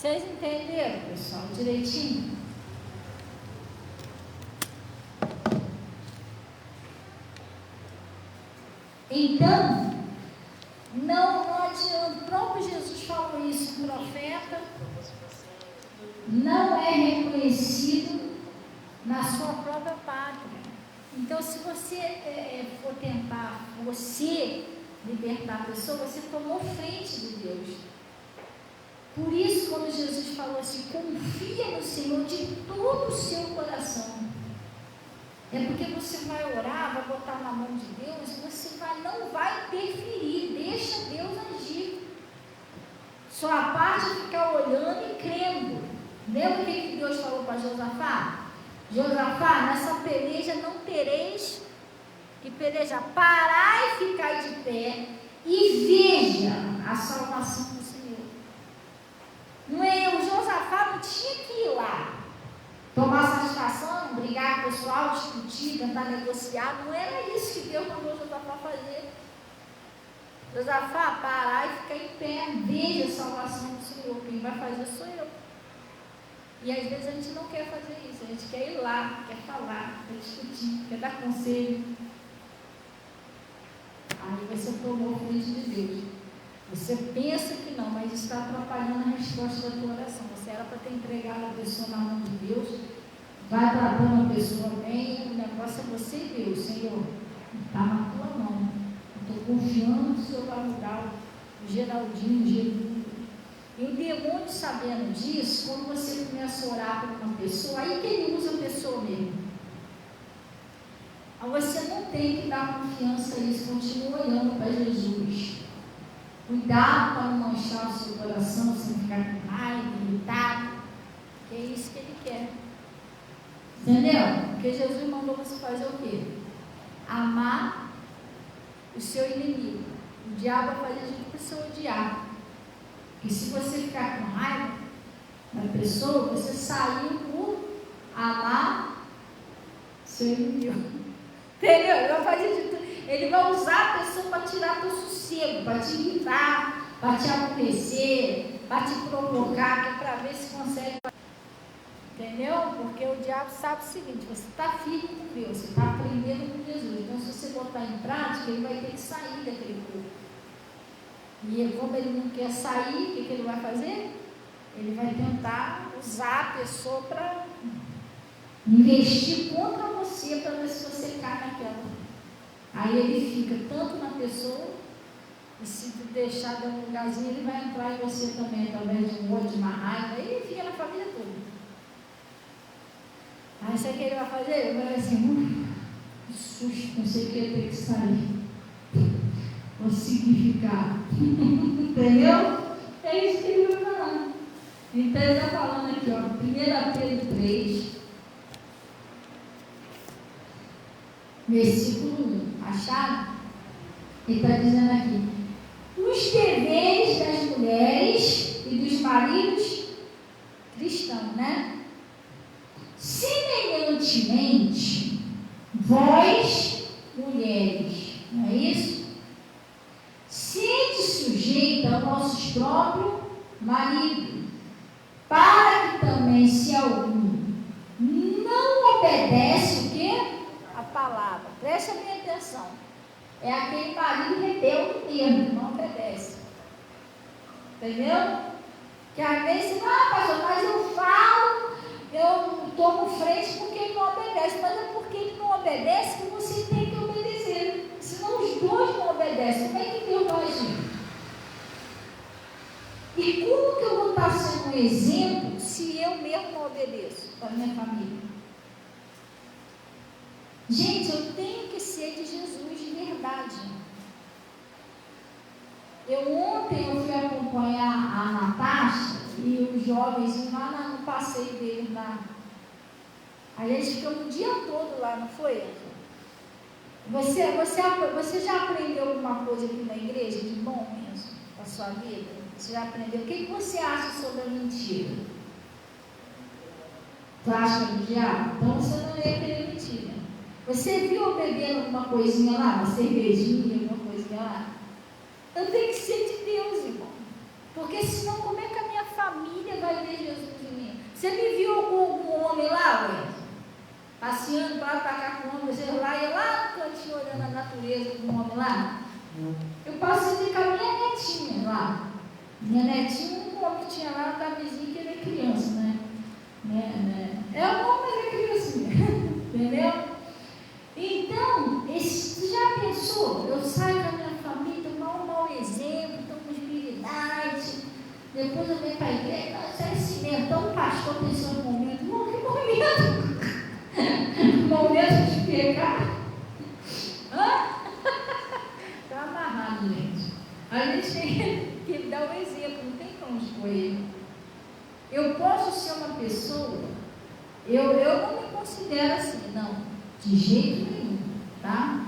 Vocês entenderam, pessoal, direitinho? Então, não adianta. O próprio Jesus falou isso, o profeta não é reconhecido na sua própria pátria. Então, se você for tentar libertar a pessoa, você tomou frente de Deus. Por isso, quando Jesus falou assim, confia no Senhor de todo o seu coração, é porque você vai orar, vai botar na mão de Deus, você não vai interferir, deixa Deus agir. Sua parte é ficar olhando e crendo. Lembra o que Deus falou para Josafá? Josafá, nessa peleja não tereis que pelejar. Parai e ficai de pé e veja a salvação do Senhor. Não é eu, Josafá não tinha que ir lá tomar satisfação, brigar com o pessoal, discutir, tentar negociar. Não era isso que Deus mandou Josafá fazer. Josafá, parar e ficar em pé, veja a salvação do Senhor. Quem vai fazer sou eu. E às vezes a gente não quer fazer isso, a gente quer ir lá, quer falar, quer discutir, quer dar conselho. Aí você tomou frente de Deus. Você pensa que não, mas está atrapalhando a resposta da tua oração. Você era para ter entregado a pessoa na mão de Deus, vai tratando a pessoa bem, o negócio é você e Deus. Senhor, está na tua mão. Estou confiando que o Senhor vai mudar o Geraldinho, o Geraldo. E o demônio, sabendo disso, quando você começa a orar por uma pessoa, aí que ele usa a pessoa mesmo. Aí você não tem que dar confiança a isso, continua olhando para Jesus. Cuidado para não manchar o seu coração, sem ficar com raiva, irritado, que é isso que ele quer. Entendeu? Porque Jesus mandou você fazer o quê? Amar o seu inimigo. O diabo vai fazer a gente para você odiar. E se você ficar com raiva da pessoa, você saiu por amar seu inimigo. Entendeu? Ele vai fazer de tudo. Ele vai usar a pessoa para tirar teu sossego, para te irritar, para te aborrecer, para te provocar, para ver se consegue. Entendeu? Porque o diabo sabe o seguinte: você está firme com Deus, você está aprendendo com Jesus. Então, se você botar em prática, ele vai ter que sair daquele corpo. E como ele não quer sair, o que ele vai fazer? Ele vai tentar usar a pessoa para investir contra você, para ver se você cai naquela. Aí ele fica tanto na pessoa, e se tu deixar dar um lugarzinho, ele vai entrar em você também, através de um ódio, de uma raiva, e ele fica na família toda. Aí sabe o que ele vai fazer? Ele vai assim, que susto, não sei o que eu tenho que sair. O significado. Entendeu? É isso que ele vai falar. Então ele está falando aqui, ó, 1 Pedro 3, versículo 1. Acharam? Ele está dizendo aqui: os deveres das mulheres e dos maridos cristãos, né? Semelhantemente, vós, mulheres, não é isso? Sede sujeita aos nossos próprios maridos, para que também, se algum não obedece o quê? A palavra. Preste a minha atenção. É aquele marido rebelde mesmo, não obedece. Entendeu? Que às vezes, pastor, mas eu falo, eu tomo frente porque ele não obedece. Mas é porque ele não obedece que você tem que obedecer. Senão os dois não obedecem. Como é que Deus vai agir? E como que eu vou estar sendo um exemplo se eu mesmo não obedeço para a minha família? Gente, eu tenho que ser de Jesus de verdade. Ontem eu fui acompanhar a Natasha e os jovens lá no passeio deles lá. Aí eles ficam o dia todo lá, não foi? Você já aprendeu alguma coisa aqui na igreja de bom mesmo, na sua vida? Você já aprendeu? O que você acha sobre a mentira? Tu acha do diabo? Então você não ia querer mentira. Você viu eu bebendo alguma coisinha lá, uma cervejinha, alguma coisinha lá? Eu tenho que ser de Deus, irmão. Porque senão, como é que a minha família vai ver Jesus em mim? Você me viu com algum homem lá, ué? Passeando para lá, para cá com o homem, você lá, ia lá no cantinho olhando a natureza com o homem lá? Eu passei com a minha netinha lá. Minha netinha, um homem que tinha lá, da vizinha, que ele é criança, né? É um homem, mas é criança mesmo. Entendeu? Então, você já pensou? Eu saio com a minha família, tomar um mau exemplo, tomo espiritualidade, depois eu venho para a igreja, isso é cinema. Então o pastor pensou no momento, que momento? Momento de pecar? Está amarrado, gente. A gente tem que dar um exemplo, não tem como escolher. Eu posso ser uma pessoa, eu não me considero assim, não, de jeito nenhum, tá?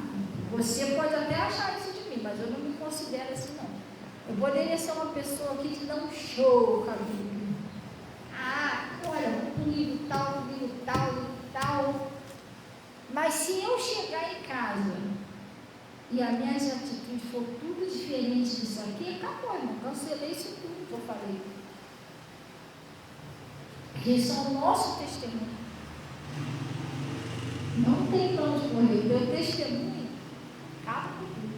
Você pode até achar isso de mim, mas eu não me considero assim, não. Eu poderia ser uma pessoa que te dá um show com a Bíblia. Olha, um livro tal. Mas se eu chegar em casa e as minhas atitudes for tudo diferente disso aqui, acabou, irmão. Cancelei isso tudo que eu falei. Porque isso é o nosso testemunho. Não tem pra onde correr. O meu testemunho acaba com tudo.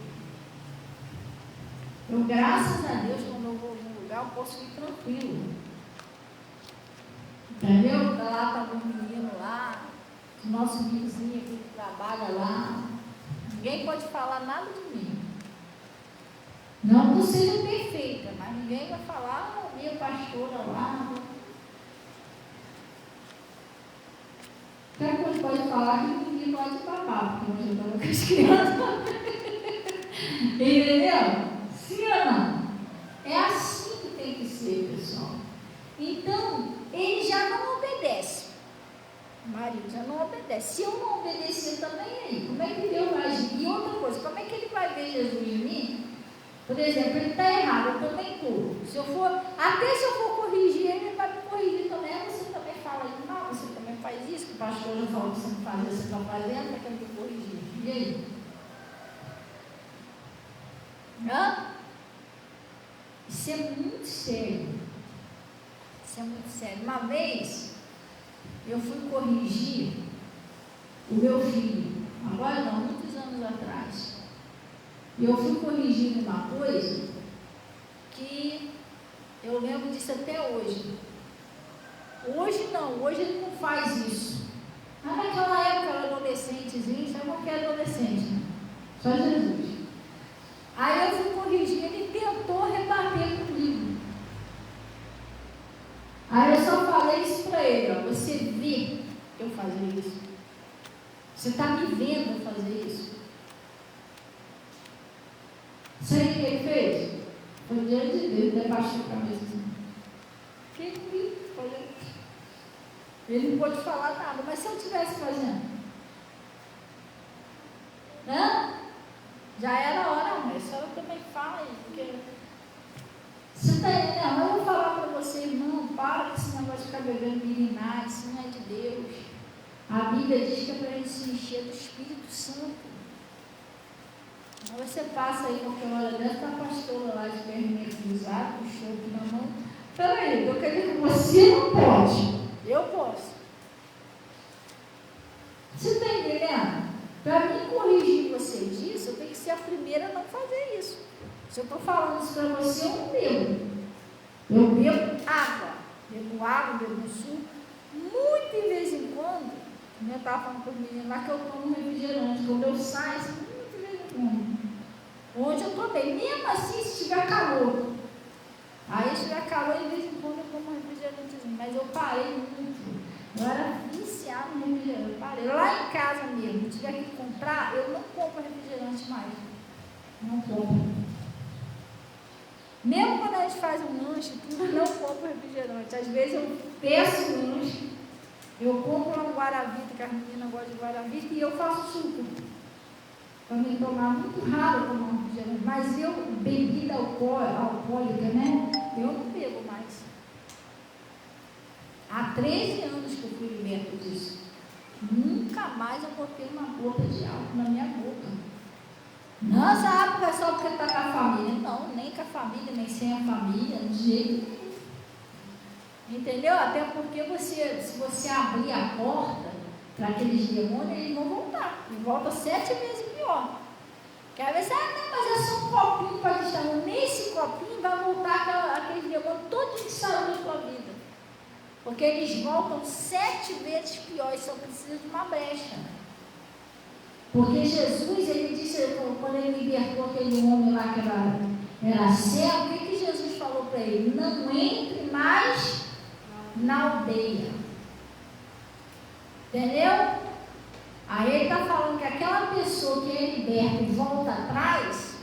Eu, graças a Deus, quando eu vou num lugar, eu posso ir tranquilo. Entendeu? Lá está um menino lá, nosso vizinho que trabalha lá. Ninguém pode falar nada de mim. Não que eu seja perfeita, mas ninguém vai falar, minha pastora lá. Até que pode falar que ninguém pode papar, porque eu estava com as crianças. Entendeu? Sim ou não? É assim que tem que ser, pessoal. Então, ele já não obedece. O marido já não obedece. Se eu não obedecer também, aí, como é que Deus vai agir? E outra coisa, como é que ele vai ver Jesus em mim? Por exemplo, ele está errado, eu também estou. Até se eu for corrigir, ele vai me corrigir também. Você também fala isso, não, você também faz isso, que o pastor já falou que você não faz, você está fazendo, para que ele me corrigir. E aí? Isso é muito sério. Isso é muito sério. Uma vez, eu fui corrigir o meu filho. Agora não, muitos anos atrás. E eu fui corrigir uma coisa que eu lembro disso até hoje. Hoje não, hoje ele não faz isso. Mas naquela época eu era adolescentezinho, sabe o que é adolescente? Né? Só Jesus. Aí eu fui corrigir, ele tentou rebater comigo. Aí eu só falei isso para ele, ó, você vê eu fazer isso? Você está me vendo eu fazer isso? Sabe o que ele fez? Foi diante de Deus, ele abaixou a cabeça assim. Ele não pôde falar nada, mas se eu estivesse fazendo? Já era a hora, mas a senhora também fala isso, porque você está entendendo? Eu vou falar para você, irmão, para com esse negócio de ficar bebendo mirinade, isso não é de Deus. A Bíblia diz que é para a gente se encher do Espírito Santo. Aí você passa aí qualquer hora dessa, a pastora lá de vermelho cruzado, puxou aqui na mão. Peraí, eu quero dizer que você não pode. Eu posso. Você está entendendo? Para mim corrigir você disso, eu tenho que ser a primeira a não fazer isso. Se eu estou falando isso para você, eu não bebo. Eu bebo água. Bebo suco. Muito de vez em quando, eu estava falando com o menino lá que eu tomo refrigerante. Quando eu saio, assim, muito de vez em quando. Onde eu tomei, mesmo assim, se tiver calor. Aí, se tiver calor, de vez em quando eu tomo refrigerantezinho. Mas eu parei muito. Eu era viciada no refrigerante. Eu parei. Lá em casa mesmo, se tiver que comprar, eu não compro refrigerante mais. Não compro. Mesmo quando a gente faz um lanche, tudo, eu não compro refrigerante. Às vezes eu peço um lanche, eu compro uma Guaravita, que as meninas gostam de Guaravita, e eu faço suco. Para me tomar, muito raro tomar um refrigerante. Mas eu, bebida alcoólica, né? Eu não bebo mais. Há 13 anos que eu fui liberta disso. Nunca mais eu botei uma gota de álcool na minha boca. Nossa, época é só porque está com a família. Não, nem com a família, nem sem a família, de jeito nenhum. Entendeu? Até porque se você abrir a porta para aqueles demônios, eles vão voltar. E volta 7 vezes pior. Que às vezes, não, mas é só um copinho para estar. Nesse copinho vai voltar aqueles demônios todos que saíram da tua vida. Porque eles voltam 7 vezes pior, e só precisa de uma brecha. Porque Jesus, ele disse, quando ele libertou aquele homem lá que era cego, o que Jesus falou para ele? Não entre mais na aldeia. Entendeu? Aí ele está falando que aquela pessoa que é liberta e volta atrás,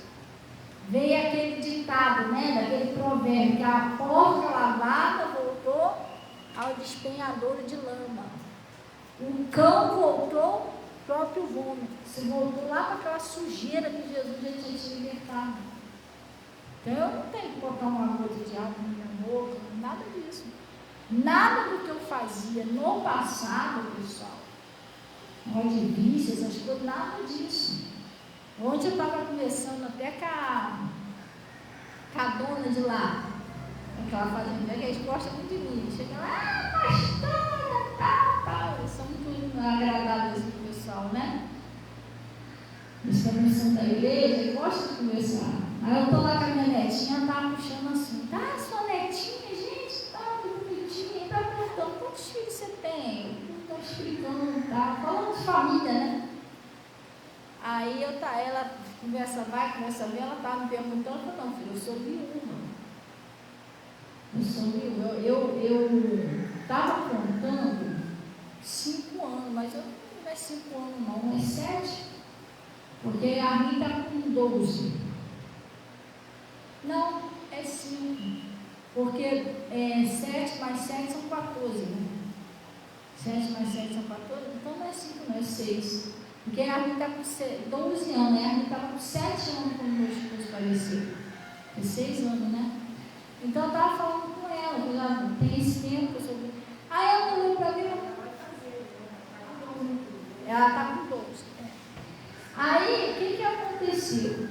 veio aquele ditado, né, daquele provérbio, que a porca lavada voltou ao despenhadouro de lama. O cão voltou próprio vômito. Se voltou lá para aquela sujeira que Jesus já tinha te libertado. Então eu não tenho que botar uma gota de água na minha boca, nada disso. Nada do que eu fazia no passado, pessoal, onde vício, essas coisas, nada disso. Ontem eu estava conversando até com a dona de lá, aquela fazenda, que eles gostam muito de mim. Chega lá, pastora, tal. Eles são muito agradáveis com o pessoal, né? Eles também são da igreja e gostam de conversar. Aí eu estou lá com a minha netinha, ela estava puxando assim, sua netinha, gente, que bonitinha, está perguntando, quantos filhos você tem? Está explicando, falando de família, né? Aí ela conversa vai, conversa vem, ela estava me perguntando, eu falei, não, filho, eu sou viúva. Eu estava contando 5 anos, mas não é 5 anos não, é 7, porque a minha está com 12. Não, é 5, porque 7 mais 7 são 14, né? 7 mais 7 são 14, então não é 5 não, é 6. Porque a minha está com 12 anos, né? A minha estava com 7 anos quando meu esposo faleceu. É 6 anos, né? Então eu estava falando com ela, que já tem esse tempo que eu sou. Aí ela olhou para mim e ela está com 12. Aí o que aconteceu?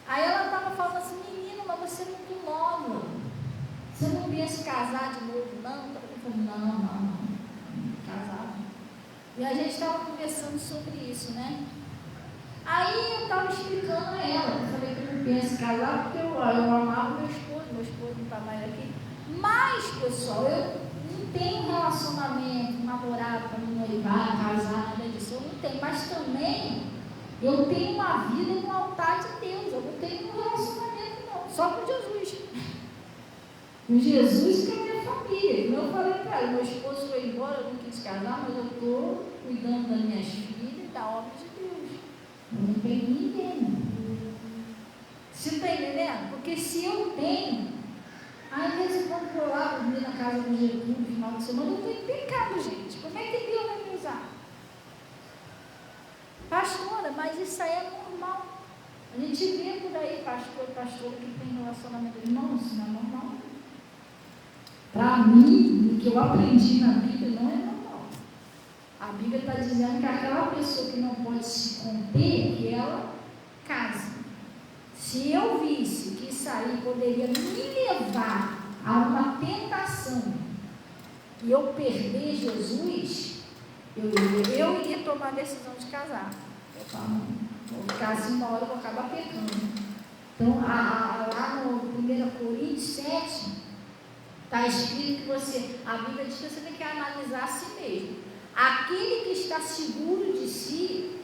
Aí ela estava falando assim, menina, mas você é muito nova. Você não pensa em casar de novo, não? Eu falei, não, casar. E a gente estava conversando sobre isso, né? Aí eu estava explicando a ela, eu falei que eu não penso em casar porque eu amava meu esposo não está mais aqui. Mas, pessoal, eu não tenho relacionamento, namorado para me noivar, casar, nada disso. Eu não tenho, mas também eu tenho uma vida no altar de Deus. Eu não tenho um relacionamento, não, só com Jesus. Com Jesus e com a minha família. Como eu falei para ela, meu esposo foi embora, eu não quis casar, mas eu estou cuidando das minhas filhas e da obra de Deus. Eu não tenho ninguém. Você está entendendo? Porque se eu tenho, às vezes eu vou lá dormir na casa do Jesus no final de semana, eu estou em pecado, gente. Como é que Deus vai me usar? Pastora, mas isso aí é normal. A gente vê por aí pastor que tem relacionamento. Não, isso não é normal. Para mim, o que eu aprendi na Bíblia não é normal. A Bíblia está dizendo que aquela pessoa que não pode se conter, que ela case. Se eu visse que isso aí poderia me levar a uma tentação e eu perder Jesus, eu iria tomar a decisão de casar. Eu falo, vou ficar assim, uma hora eu vou acabar pecando. Então, lá no 1 Coríntios 7, está escrito que a Bíblia diz que você tem que analisar a si mesmo. Aquele que está seguro de si,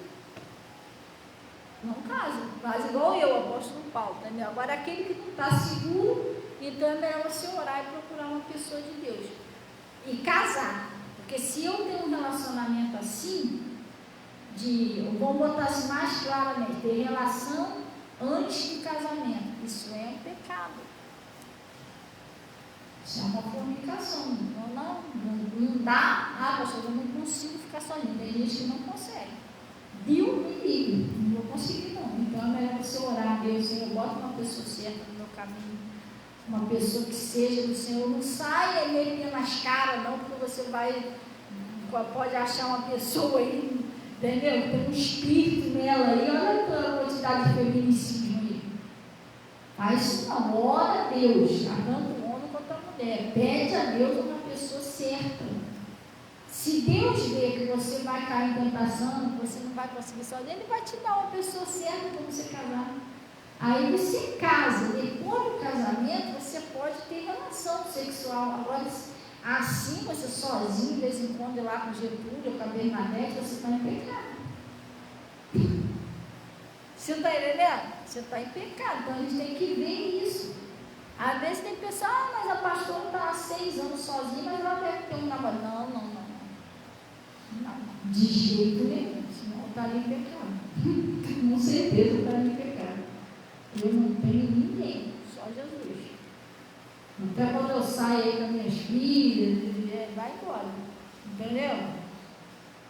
não casa, faz igual eu, apóstolo Paulo, entendeu? Agora, aquele que não está seguro, então é melhor você orar e procurar uma pessoa de Deus. E casar. Porque se eu tenho um relacionamento assim, vamos botar assim mais claramente, ter relação antes do casamento, isso é um pecado. Isso é uma fornicação. Não dá, pastor, eu não consigo ficar sozinho. Tem gente que não consegue. Deus me livre, não vou conseguir não. Então é melhor você orar a Deus, Senhor, bota uma pessoa certa no meu caminho, uma pessoa que seja do Senhor. Não saia metendo nas caras não, porque você pode achar uma pessoa aí, entendeu? Tem um espírito nela aí, olha a quantidade de feminicídio aí. Faz isso não, ora a Deus, tanto o homem quanto a mulher, pede a Deus uma pessoa certa. Se Deus vê que você vai cair em tentação, que você não vai conseguir sozinho, Ele vai te dar uma pessoa certa para você casar. Aí você casa, depois do casamento você pode ter relação sexual. Agora, assim, você sozinho, de vez em quando, lá com Getúlio ou com a Bernadette, você está em pecado. Você está entendendo? Você está em pecado. Então a gente tem que ver isso. Às vezes tem pessoa, mas a pastora está há 6 anos sozinha, mas ela deve ter um namorado. Não. De jeito nenhum. Senão está ali em pecado. Com certeza está ali em pecado. Eu não tenho ninguém, só Jesus. Até quando eu saio aí com as minhas filhas, vai embora. Entendeu?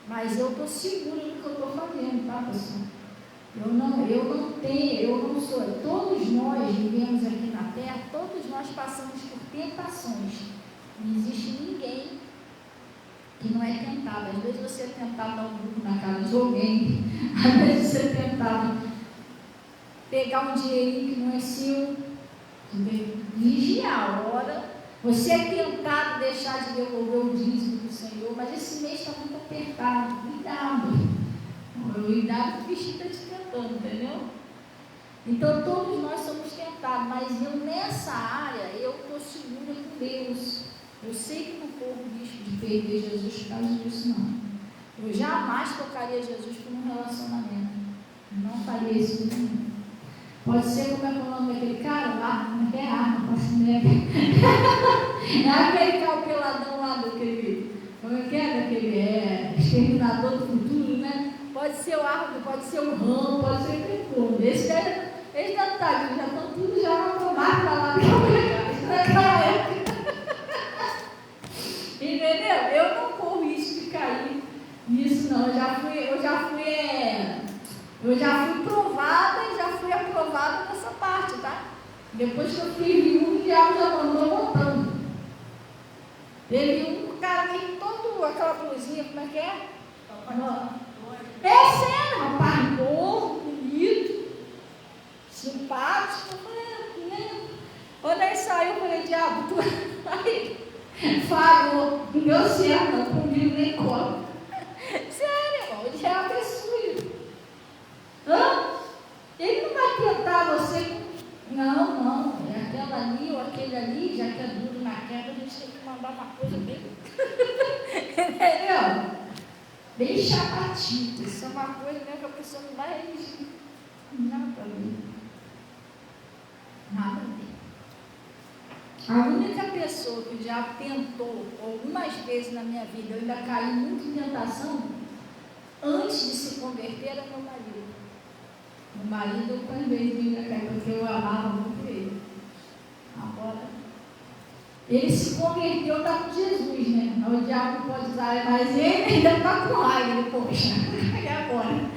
Mas eu estou segura do que eu estou fazendo, tá, pessoal? Eu não sou. Todos nós vivemos aqui na terra, todos nós passamos por tentações. Não existe ninguém que não é tentado. Às vezes você é tentado a dar um grupo na casa de alguém, às vezes você é tentado pegar um dinheirinho que não é seu, vigiar a hora. Você é tentado deixar de devolver o dízimo do Senhor, mas esse mês está muito apertado. Cuidado. Cuidado que o bichinho está te tentando, entendeu? Então todos nós somos tentados, mas eu nessa área, eu estou segura com Deus. Eu sei que não corro risco de perder Jesus por causa disso, não. Eu jamais tocaria Jesus por um relacionamento. Não faria isso com ninguém. Pode ser, como é que é o nome daquele cara lá? Não é arma, posso me é aquele calpeladão lá daquele, como é que é? Daquele exterminador do futuro, né? Pode ser o arco, pode ser o ramo, pode ser o fogo. Esse não tá, já estão tudo já tomados lá naquela época. Entendeu? Eu não corro risco de cair nisso, não. Eu já fui provada e já fui aprovada nessa parte, tá? Depois que eu fiz viúva, o diabo já mandou montando. Teve um cara que todo aquela blusinha, como é que é? É sério, rapaz, novo, bonito, simpático. Quando ele saiu, eu falei, diabo, tu aí falou, não deu certo, não, comigo nem cola. Sério, irmão, o diabo é sujo. Ele não vai tentar você. Não, é aquela ali ou aquele ali, já que é duro na queda, a gente tem que mandar uma coisa bem. Entendeu? Bem chapatinho. Isso é uma coisa mesmo que a pessoa não vai reagir. Nada a ver. Nada a ver. A única pessoa que o diabo tentou algumas vezes na minha vida, eu ainda caí muito em tentação, antes de se converter, era meu marido. Meu marido, eu também ainda caí, porque eu amava muito ele. Agora, ele se converteu, está com Jesus, né? O diabo não pode usar, mas ele ainda está com raiva, poxa, e agora?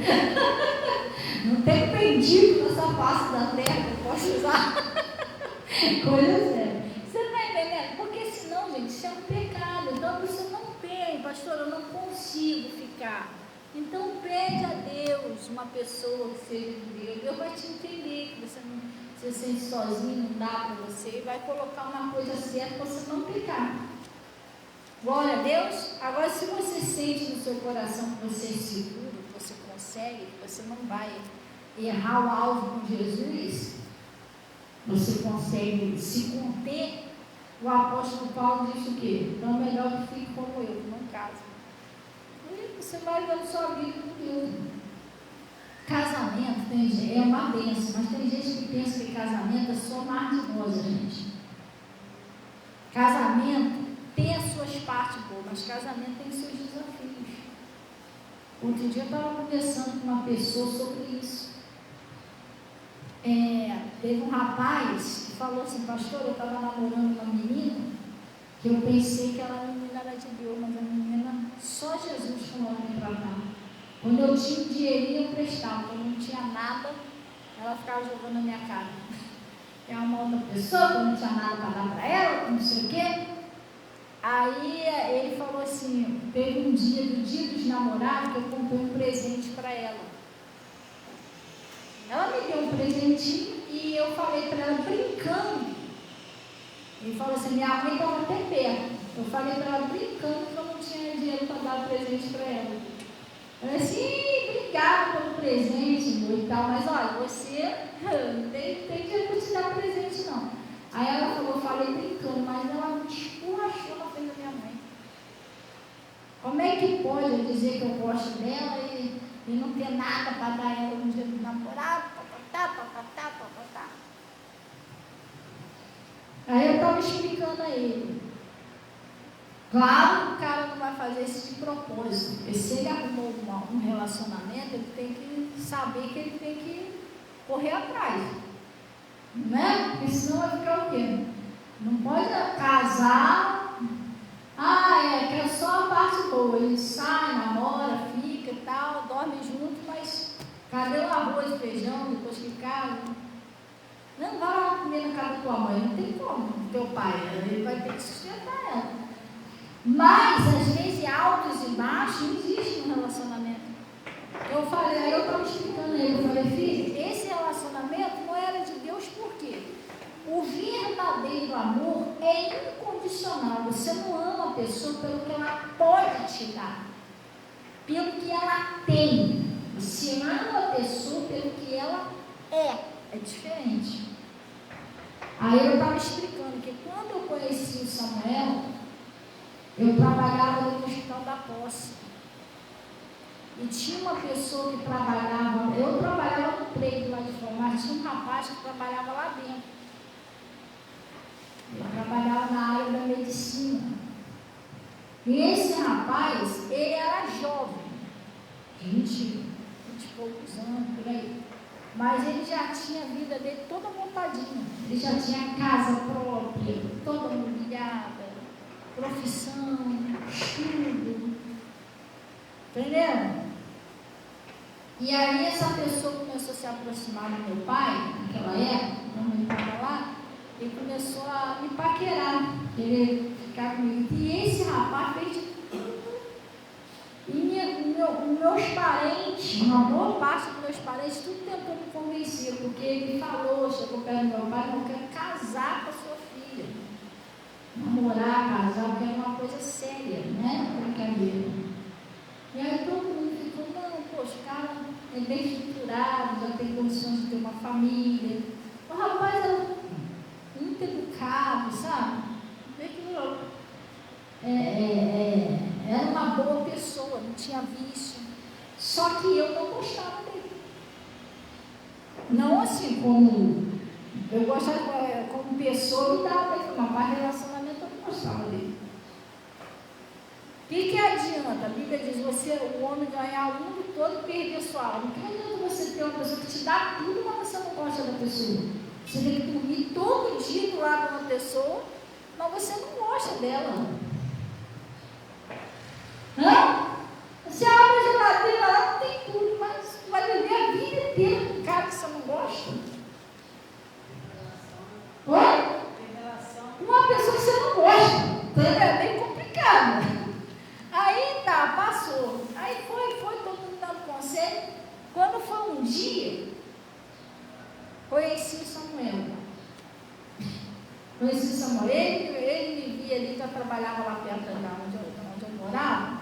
Não tem mendigo nessa face da terra que eu posso usar. Coisa séria. Você está entendendo? Porque senão, gente, isso é um pecado. Então você não tem, pastor, eu não consigo ficar. Então pede a Deus uma pessoa que seja de Deus. Deus vai te entender que você não se sente sozinho, não dá para você, e vai colocar uma coisa certa para você não pecar. Glória a Deus. Agora, se você sente no seu coração que você é seguro, que você consegue, que você não vai errar o alvo com Jesus, você consegue se conter. O apóstolo Paulo diz o quê? Então é melhor que fique como eu, que não case. E você vai dando sua vida com Deus. Casamento é uma bênção, mas tem gente que pensa que casamento é só mar de rosa, gente. Casamento tem as suas partes boas, mas casamento tem seus desafios. Outro dia eu estava conversando com uma pessoa sobre isso. Teve um rapaz que falou assim, pastor, eu estava namorando uma menina, que eu pensei que ela menina era de Deus, mas a menina, só Jesus falou me tratar. Quando eu tinha um dinheirinho, eu prestava. Quando eu não tinha nada, ela ficava jogando na minha cara. É uma outra pessoa, quando não tinha nada para dar para ela, não sei o quê. Aí ele falou assim, teve um dia, do dia dos namorados, que eu comprei um presente para ela. Ela me deu um presentinho e eu falei para ela, brincando. Ele falou assim, minha mãe estava até perto. Eu falei para ela brincando que eu não tinha dinheiro para dar presente para ela. Eu falei assim, obrigada pelo presente, amor, e tal, mas olha, você não tem dinheiro para te dar presente, não. Aí ela falou, eu falei brincando, mas ela me esculachou na frente da minha mãe. Como é que pode eu dizer que eu gosto dela e não ter nada para dar ela no dia do namorado? Papatá. Aí eu estava explicando a ele. Claro que o cara não vai fazer isso de propósito, porque se ele arrumou um relacionamento, ele tem que saber que ele tem que correr atrás, né? Porque senão vai ficar o quê? Não pode casar, que é só a parte boa, ele sai, namora, fica e tal, dorme junto, mas cadê o arroz e feijão depois que casa? Não vai lá comer na casa da tua mãe, não tem como, teu pai, ele vai ter que sustentar ela. Mas, às vezes, altos e baixos não existem no relacionamento. Eu falei, aí eu estava explicando a ele, eu falei, filho, esse relacionamento não era de Deus, por quê? O verdadeiro amor é incondicional. Você não ama a pessoa pelo que ela pode te dar, pelo que ela tem. Você ama a pessoa pelo que ela é diferente. Aí eu estava explicando que quando eu conheci o Samuel, eu trabalhava no Hospital da Posse. E tinha uma pessoa que trabalhava, eu trabalhava no prédio lá de fora, mas tinha um rapaz que trabalhava lá dentro. Ele trabalhava na área da medicina. E esse rapaz, ele era jovem, 20 e poucos anos, por aí. Mas ele já tinha a vida dele toda montadinha. Ele já tinha casa própria, toda mobiliada, profissão, estudo, entendeu? E aí essa pessoa começou a se aproximar do meu pai, naquela época, quando ele estava lá, ele começou a me paquerar, querer ficar comigo. E esse rapaz fez de tudo. E meus parentes, uma boa parte dos meus parentes, tudo tentou me convencer, porque ele falou, chegou perto do meu pai, eu quero casar com a sua filha. Namorar, casar, porque era uma coisa séria, né? Brincadeira. E aí todo mundo ficou, não, poxa, o cara é bem estruturado, já tem condições de ter uma família. O rapaz era muito educado, sabe? Era uma boa pessoa, não tinha vício. Só que eu não gostava dele. Não assim como eu gostava, como pessoa, me dava dele, mas relacionamento eu não gostava dele. O que adianta? A Bíblia diz, o homem ganhar o mundo todo e perder sua alma. O que adianta você ter uma pessoa que te dá tudo, mas você não gosta da pessoa? Você tem que dormir todo dia do lado de uma pessoa, mas você não gosta dela. Você abre a geladeira lá, não tem tudo, mas vai viver a vida inteira com um cara que você não gosta. Oi? Uma pessoa que você não gosta. É bem complicado. Aí tá, passou. Aí foi todo mundo dando conselho. Quando foi um dia, conheci o Samuel. Ele me via ali, que eu trabalhava lá perto de onde eu morava.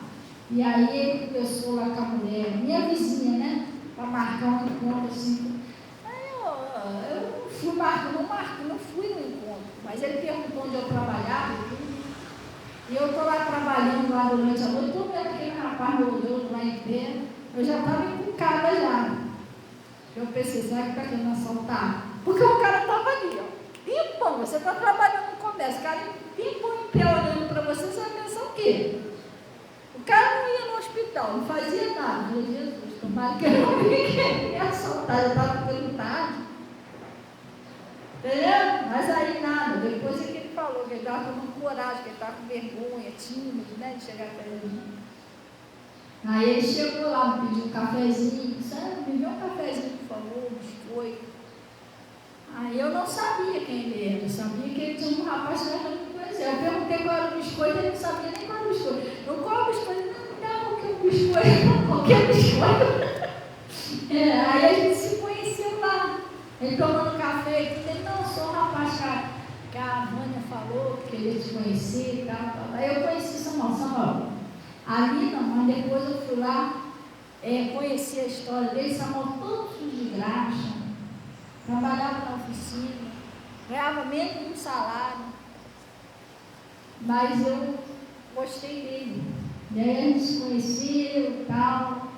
E aí ele começou lá com a mulher, minha vizinha, né? Para marcar um encontro assim. Aí eu fui não fui no encontro. Mas ele perguntou onde eu trabalhava e eu estou lá trabalhando lá durante a noite, estou vendo aquele rapaz olhando lá em pé. Eu já estava encucada já. Eu pensei, será que está querendo assaltar? Porque o cara estava ali, ó. Pimpão, você está trabalhando no comércio, o cara pimpão em pé olhando para você, você vai pensar o quê? O cara não ia no hospital, não fazia nada. Meu Jesus, tomara que eu não vi ia assaltar, eu estava ficando tarde. Entendeu? Mas aí nada, depois é que ele falou que ele estava com coragem, que ele estava com vergonha, tímido, né, de chegar perto de mim. Aí ele chegou lá, me pediu um cafezinho, disse, me dê um cafezinho, por favor, um biscoito. Aí eu não sabia quem ele era, eu sabia que ele tinha um rapaz que eu não conhecia. Eu perguntei qual era o biscoito, ele não sabia nem qual era o biscoito. Eu, qual é o biscoito? Não, dá qualquer biscoito, qualquer biscoito. Aí a gente se conheceu lá, ele tomando café, e ele, não, eu sou um rapaz que a Vânia falou que queria te conhecer e tal. Aí eu conheci Samuel. Ali não, mas depois eu fui lá conhecer a história dele. Samuel, todos de graça, trabalhava na oficina, ganhava menos de um salário, mas eu gostei dele. E aí a gente se conheceu e tal.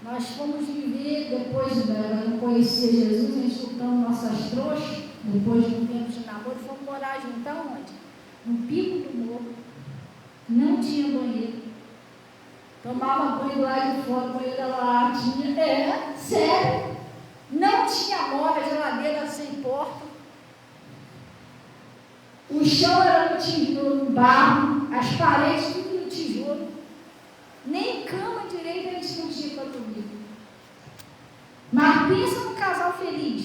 Nós fomos viver, depois de não conhecer Jesus, a gente juntamos nossas trouxas, depois de um tempo de namoro, fomos morar junto aonde? No pico do morro. Não tinha banheiro. Tomava banho lá de fora, banheiro da lá tinha. Sério. Não tinha móvel, geladeira sem porta. O chão era no tijolo, no barro, as paredes tudo no tijolo. Nem cama direita a gente não tinha para dormir. Mas pensa num casal feliz.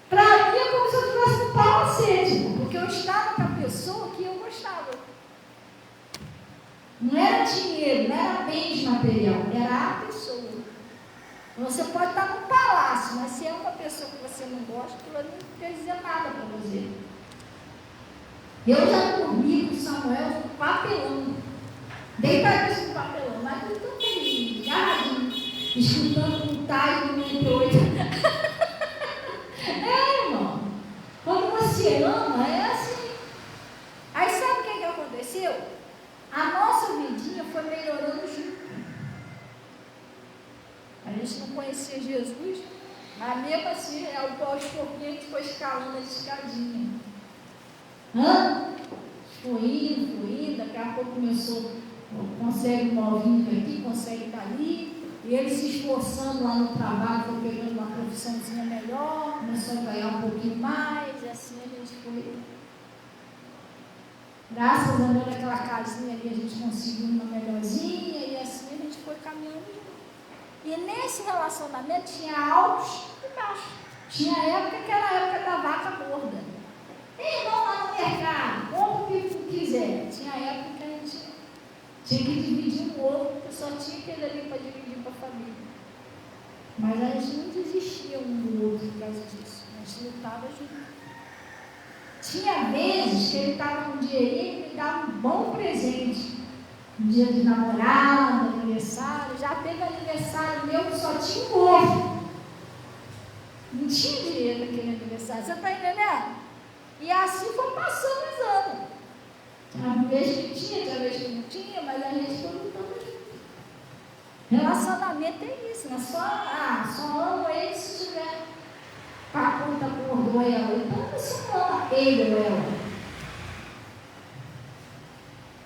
Para mim é como se eu tivesse um palacete, porque eu estava com a pessoa que eu gostava. Não era dinheiro, não era bens material, era a pessoa. Você pode estar num palácio, mas se é uma pessoa que você não gosta, ela não quer dizer nada para você. Eu já dormi com Samuel no papelão, deitadinho no papelão, mas eu tão feliz, jardim, escutando um Tais do 98. Irmão, quando você ama, é assim. Aí sabe o que aconteceu? A nossa vidinha foi melhorando junto. A gente não conhecia Jesus, mas mesmo assim, aos pouquinhos a gente foi escalando a escadinha. Foi indo, daqui a pouco começou, consegue um novinho aqui, consegue dali, e ele se esforçando lá no trabalho, foi pegando uma profissãozinha melhor, começou a ganhar um pouquinho mais, e assim a gente foi. Graças a Deus, naquela casinha ali a gente conseguiu uma melhorzinha, e assim a gente foi caminhando junto. E nesse relacionamento tinha altos e baixos. Tinha época que era a época da vaca gorda. Irmão lá no mercado, compra o que quiser. Tinha época que a gente tinha que dividir um ovo, porque só tinha aquele ali para dividir para a família. Mas a gente não desistia um do outro por causa disso. A gente lutava junto. Tinha vezes que ele estava com dinheirinho e me dava um bom presente. Um dia de namorada, aniversário. Já teve aniversário meu que só tinha um ovo. Não tinha dinheiro naquele aniversário. Você está entendendo? E assim foi passando os anos. Às vezes que tinha vez que não tinha, mas a gente foi lutando junto. Relacionamento é isso, não é só amo ele se tiver para a conta por ela. Então você não ama ele ou ela.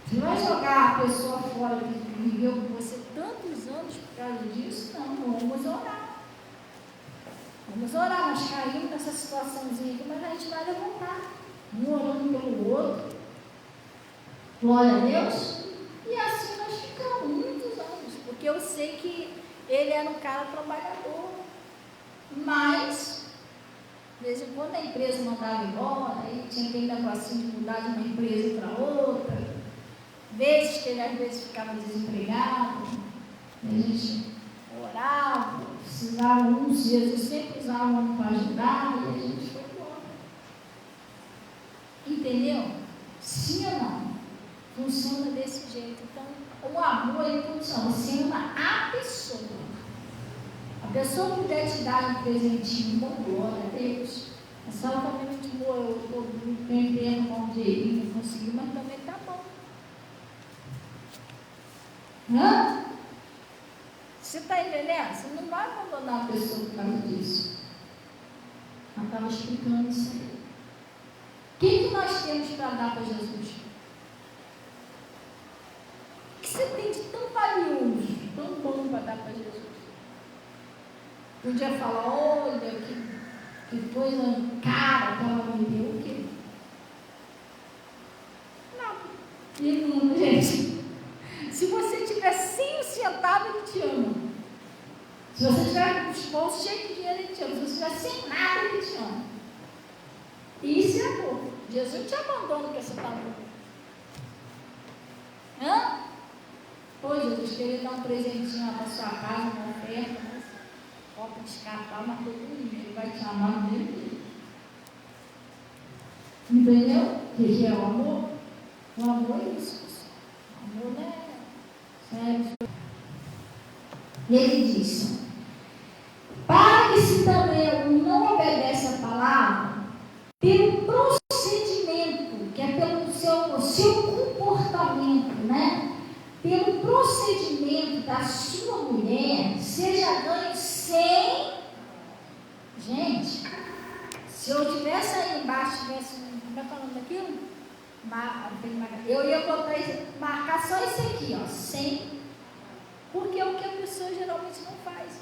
Você vai jogar a pessoa fora que viveu com você tantos anos por causa disso? Não, vamos orar. Vamos orar, nós caímos nessa situaçãozinha aqui, mas a gente vai levantar. Um orando pelo outro. Glória a Deus. E assim nós ficamos muitos anos, porque eu sei que ele era um cara trabalhador. Mas, de vez em quando a empresa mandava embora, aí tinha aquele negocinho de mudar de uma empresa para outra. Vezes que ele às vezes ficava desempregado, a gente orava, precisava uns dias, eu sempre usava um para ajudar, e a gente foi embora. Entendeu? Sim ou não? Funciona desse jeito. Então, o amor é incondicional. Você ama a pessoa. A pessoa puder te dar um presentinho, bom, glória a Deus. A senhora também me diz, eu estou vendendo com dinheirinho, não consegui, mas também está bom. Você está entendendo? Você não vai abandonar a pessoa por causa disso. Eu estava explicando isso aí. O que nós temos para dar para Jesus? O que você tem de tão valioso, tão bom para dar para Jesus? Podia falar, olha, que coisa cara que ela me deu, o quê? Não. E não, gente. Se você tiver 100 centavos, ele te ama. Se você tiver com os bolsos cheios de dinheiro, ele te ama. Se você tiver sem nada, ele te ama. E isso é amor. Jesus não te abandona porque você está louco. Pô, Jesus queria dar um presentinho lá para sua casa, uma oferta, mas copo de escapar, mas todo mundo, ele vai te amar do mesmo jeito. Entendeu? O que é o amor? O amor é isso. O amor é sério. E ele disse: para que se também algum não obedece a palavra, pelo procedimento, que é pelo seu comportamento, né? Pelo procedimento da sua mulher, seja ganho sem. Gente, se eu tivesse aí embaixo, tivesse. Como é que é o nome daquilo? Eu ia botar marcar só isso aqui, ó, sem. Porque é o que a pessoa geralmente não faz.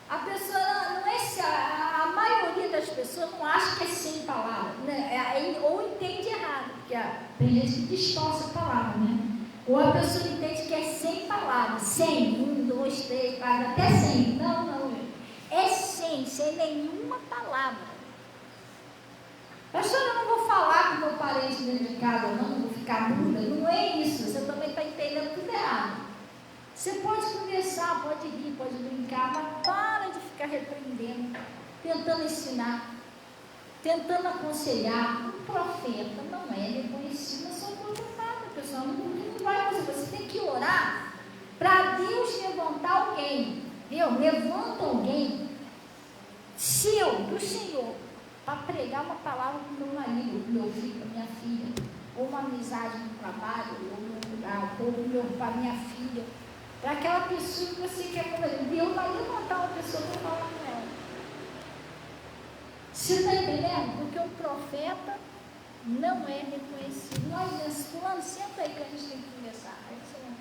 A pessoa não é. A maioria das pessoas não acha que é sem palavra, né? Ou entende errado, porque tem gente que distorce a palavra, né? Ou a pessoa entende que é sem palavras, sem, 1, 2, 3, 4, até 100. Não. É sem nenhuma palavra. Pastor, eu não vou falar com meu parente dentro de casa, não vou ficar muda. Não é isso, você também está entendendo tudo errado. Você pode conversar, pode rir, pode brincar, mas para de ficar repreendendo, tentando ensinar, tentando aconselhar. Um profeta não é reconhecido na sua profetada, pessoal. Não vai fazer. Você tem que orar para Deus levantar alguém. Deus, levanta alguém do Senhor, para pregar uma palavra para o meu marido, para o meu filho, para a minha filha, ou uma amizade no trabalho, ou no lugar, ou para a minha filha. Para aquela pessoa que você quer conversar. Deus vai levantar uma pessoa para falar com ela. Você está entendendo? Porque o profeta não é reconhecido. Nós, fulano, senta aí que a gente tem que conversar. Aí você não.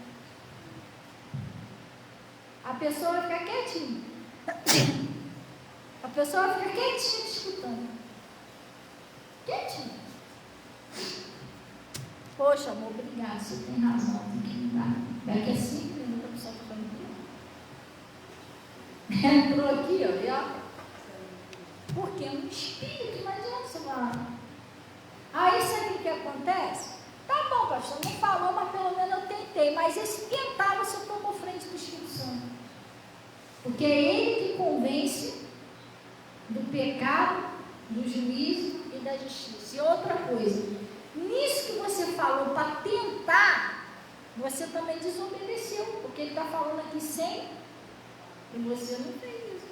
A pessoa vai ficar quietinha. A pessoa vai ficar quietinha te escutando. Quietinha. Poxa, amor, obrigada. Você tem razão. Tem que mudar. Daqui a 5 minutos a pessoa está aqui. Entrou aqui, ó. Porque é um espírito, não adianta você falar. Aí sabe o que acontece? Tá bom, pastor, não falou, mas pelo menos eu tentei. Mas esse tentar você tomou frente do Espírito Santo. Porque é ele que convence do pecado, do juízo e da justiça. E outra coisa, nisso que você falou para tentar, você também desobedeceu. Porque ele está falando aqui sem, e você não fez isso.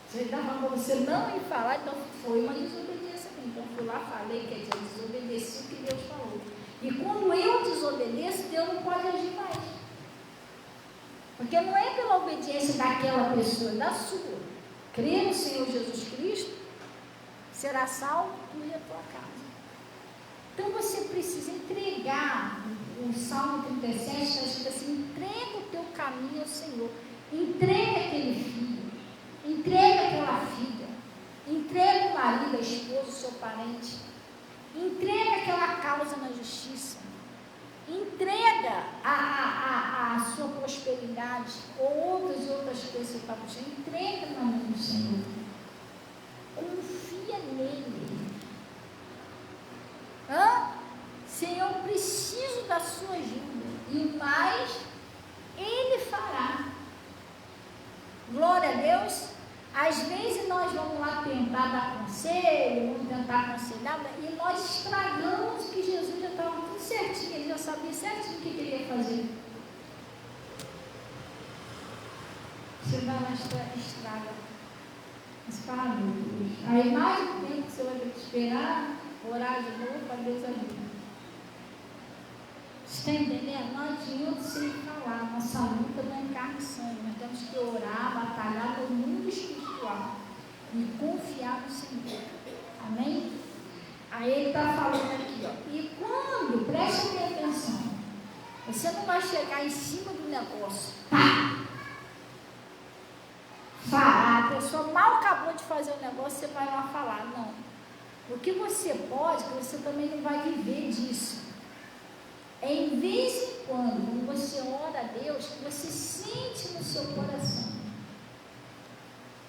Se ele está falando para você não ir falar, então foi uma desobediência. Então fui lá, falei, quer dizer, desobedeci o que Deus falou. E quando eu desobedeço, Deus não pode agir mais. Porque não é pela obediência daquela pessoa, da sua. Crer no Senhor Jesus Cristo, será salvo tu e a tua casa. Então você precisa entregar. O Salmo 37 está escrito assim: entrega o teu caminho ao Senhor. Entrega aquele filho. Entrega aquela filha. Entrega o marido, a esposa, o seu parente. Entrega aquela causa na justiça. Entrega a sua prosperidade, ou outras coisas que você está buscando. Entrega na mão do Senhor. Confia nele. Senhor, eu preciso da sua ajuda. E mais, ele fará. Glória a Deus. Às vezes nós vamos lá tentar dar conselho, vamos tentar aconselhar, e nós estragamos que Jesus já estava tudo certinho, ele já sabia certinho o que ele ia fazer. Você vai lá e estraga. Mas fala, meu Deus. Aí mais um tempo que você vai ter que esperar, orar de novo para Deus ajuda. Você está entendendo? Não adianta você falar, nossa luta não é carne e sangue, nós temos que orar, batalhar no mundo espiritual e confiar no Senhor. Amém? Aí ele está falando aqui, ó. E quando, preste atenção, você não vai chegar em cima do negócio, falar, a pessoa mal acabou de fazer o negócio, você vai lá falar, não. O que você pode, que você também não vai viver disso. É em vez em quando você ora a Deus, que você sente no seu coração.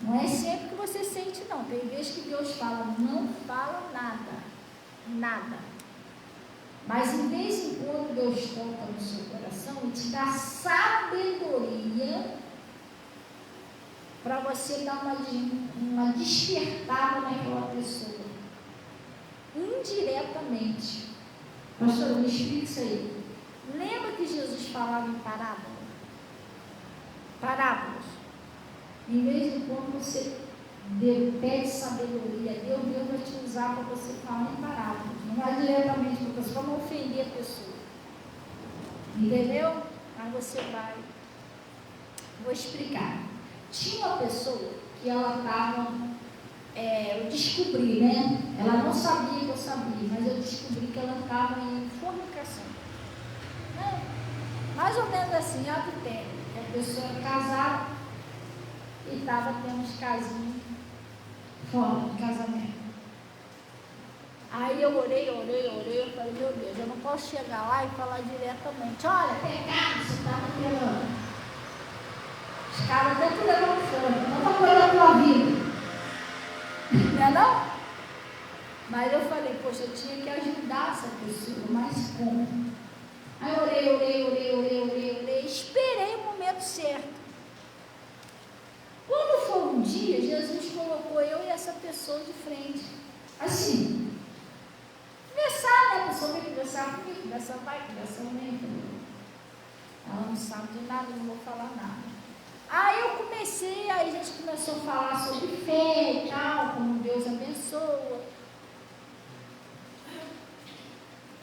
Não é sempre que você sente, não. Tem vezes que Deus fala, não fala nada. Nada. Mas em vez em quando Deus toca no seu coração e te dá sabedoria para você dar uma despertada naquela pessoa, indiretamente. Pastor, me explica isso aí. Lembra que Jesus falava em parábola? Parábolas. Em vez de quando você pede sabedoria a Deus, Deus vai te usar para você falar em parábolas. Não vai diretamente para a pessoa, para não ofender a pessoa. Entendeu? Aí você vai. Vou explicar. Tinha uma pessoa que ela estava, eu descobri, né? Ela não sabia que eu sabia, mas eu descobri que ela estava em fornicação. Mais ou menos assim, adultério. A pessoa era casada e estava tendo uns casinhos fora do casamento. Aí eu orei, eu falei, meu Deus, eu não posso chegar lá e falar diretamente, olha, pecado, você está me. Os caras até te levam fora, não está coisa da tua vida. Não é não? Mas eu falei, poxa, eu tinha que ajudar essa pessoa, mas como? Aí eu orei, esperei o momento certo. Quando foi um dia, Jesus colocou eu e essa pessoa de frente. Assim, conversar, né? A pessoa vem conversar comigo, conversar vai, conversar nem. Ela não sabe de nada, não vou falar nada. Aí eu comecei, aí a gente começou a falar sobre fé e tal, como Deus abençoa.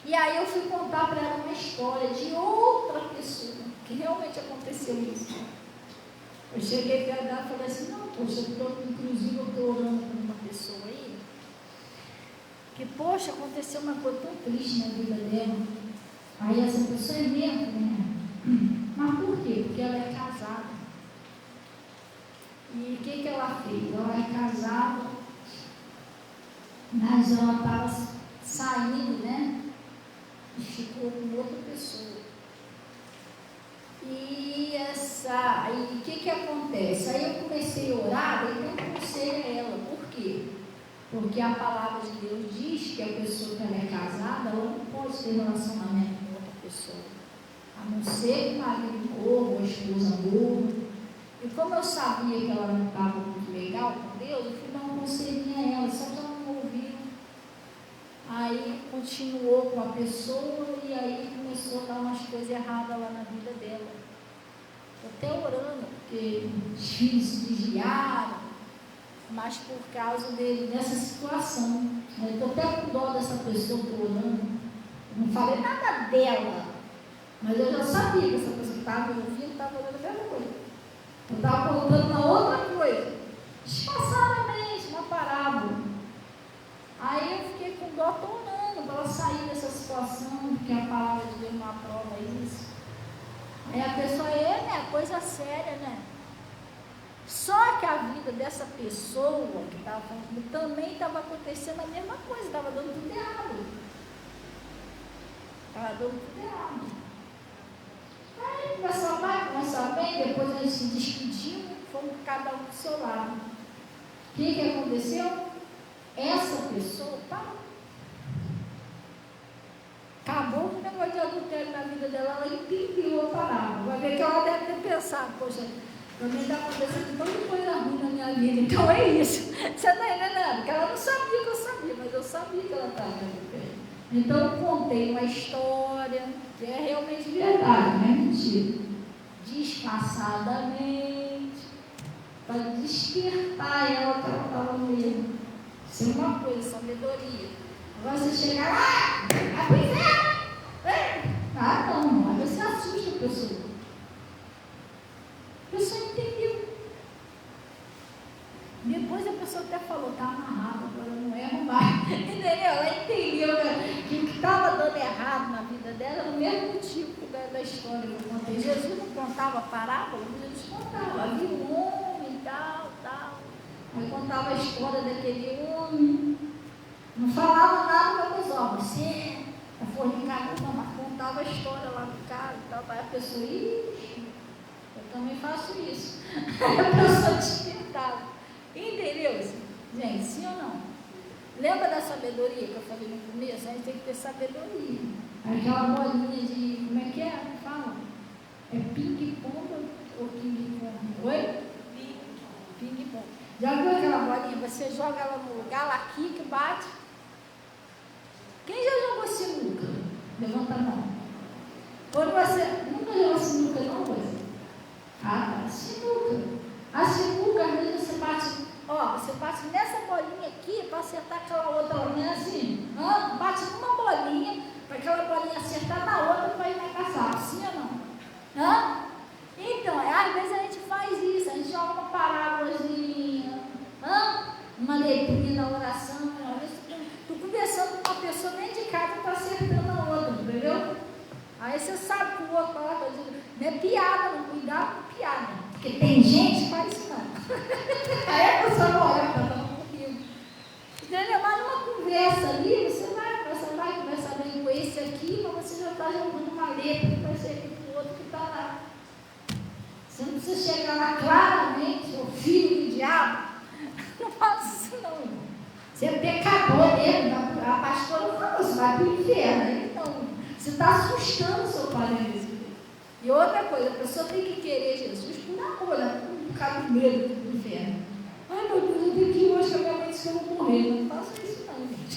E aí eu fui contar para ela uma história de outra pessoa, que realmente aconteceu isso. Eu cheguei para ela e falei assim, não, poxa, inclusive eu estou orando com uma pessoa aí, que, poxa, aconteceu uma coisa tão triste na vida dela. Aí essa pessoa é mesmo, né? Mas por quê? Porque ela é casada. E o que ela fez? Ela é casada, mas ela estava saindo, né? E ficou com outra pessoa. E o que acontece? Aí eu comecei a orar e dei um conselho a ela. Por quê? Porque a palavra de Deus diz que a pessoa que ela é casada, ela não pode ter relacionamento com outra pessoa. A não ser que o marido morra ou a esposa morra. E como eu sabia que ela não estava muito legal com Deus, eu fui dar um conselhinho a ela, só que ela não ouviu. Aí continuou com a pessoa e aí começou a dar umas coisas erradas lá na vida dela. Estou até orando, porque os filhos se desviaram, mas por causa dessa situação. Eu estou até com dó dessa pessoa, estou orando. Eu não falei nada dela, mas eu já sabia que essa pessoa que estava me ouvindo estava orando a mesma coisa. Eu estava contando uma outra coisa, espaçadamente, uma parábola. Aí eu fiquei com dó, estou orando para ela sair dessa situação, porque a palavra de Deus não aprova isso. Aí a pessoa né? Coisa séria, né? Só que a vida dessa pessoa que estava falando também estava acontecendo a mesma coisa, estava dando tudo errado. Estava dando tudo errado. Aí começou bem, depois a gente se despediu, fomos cada um do seu lado. O que aconteceu? Essa pessoa acabou com o negócio de adultério na vida dela, ela entendeu a palavra. Vai ver que ela deve ter pensado, poxa, também está acontecendo tanta coisa ruim na minha vida, então é isso. Você está entendendo? Porque ela não sabia que eu sabia, mas eu sabia que ela estava adultério. Então eu contei uma história que é realmente verdade, não é mentira. Disfarçadamente, para despertar ela que ela estava no erro. Isso é uma coisa, sabedoria. Agora você chegar lá, vai pro inferno. Ah, não, aí você assusta a pessoa. A pessoa entendeu. Depois a pessoa até falou, está amarrada, agora eu não erro mais. Entendeu? Ela entendeu que o que estava dando errado na vida dela era o mesmo tipo da história que eu contei. Jesus não contava parábola, Jesus contava. Havia um homem e tal. Aí contava a história daquele homem. Não falava nada para os homens. Você é fornicador, não, mas contava a história lá do cara e tal. Aí a pessoa, ixi, eu também faço isso. Aí a pessoa despertava. Entendeu? Gente, sim ou não? Lembra da sabedoria que eu falei no começo? A gente tem que ter sabedoria. Aquela bolinha de, como é que é? Fala. É ping-pong ou ping-pong? Oi? ping-pong. Já viu aquela bolinha? Você joga ela no lugar, ela quica, bate. Quem já jogou sinuca? Levanta a mão. Quando você nunca jogou sinuca, não, coisa? Ah, tá. Sinuca. A sinuca, às vezes você bate, você bate nessa bolinha aqui para acertar aquela outra bolinha assim. Bate numa bolinha, para aquela bolinha acertar na outra para ir na caçada. Sim ou não? Então, às vezes a gente faz isso, a gente joga uma parábolazinha, uma letrinha na oração. Estou conversando com uma pessoa dentro de casa, está acertando a outra, entendeu? Aí você sabe que o outro fala, não é piada, não, cuidado com piada, porque tem gente que faz isso não. Aí a pessoa não olha para falar comigo, entendeu? Mas numa conversa ali, você vai conversar bem com esse aqui, mas você já está jogando uma letra que vai ser aqui para o outro que está lá. Você não precisa chegar lá claramente, o filho do diabo. Não faça isso não, irmão. Você é pecador mesmo, a pastora fala, você vai para o inferno. Então, você está assustando o seu parente. E outra coisa, a pessoa tem que querer Jesus por amor, não por causa do medo do inferno. Ai meu Deus, eu tenho que ir hoje que a minha mãe disse que eu vou morrer. Não faça isso não, gente.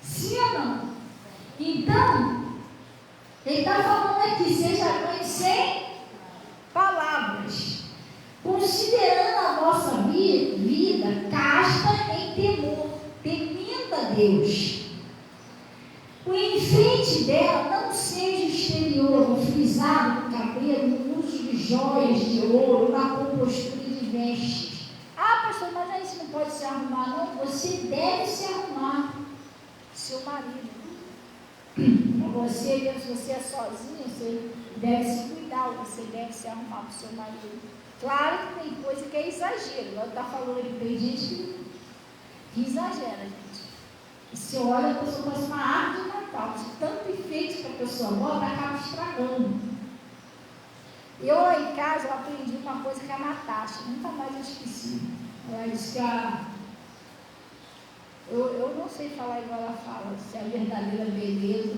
Sim ou não? Então, ele está falando aqui, seja mãe sem palavras, considerando a vossa vida casta em temor, temendo a Deus. O enfeite dela não seja exterior, no frisado do cabelo, no uso de joias de ouro, na compostura de vestes. Pastor, mas a gente não pode se arrumar, não. Você deve se arrumar, seu marido. Você, se você é sozinho, você deve se cuidar, você deve se arrumar para o seu marido. Claro que tem coisa que é exagero. Ela está falando que tem gente que exagera, gente. E se olha, a pessoa faz uma árvore de Natal, de tanto enfeite que a pessoa bota, acaba estragando. Eu lá em casa, eu aprendi uma coisa que é a Natasha, nunca mais eu esqueci. Ela disse que eu não sei falar igual ela fala, se é a verdadeira beleza.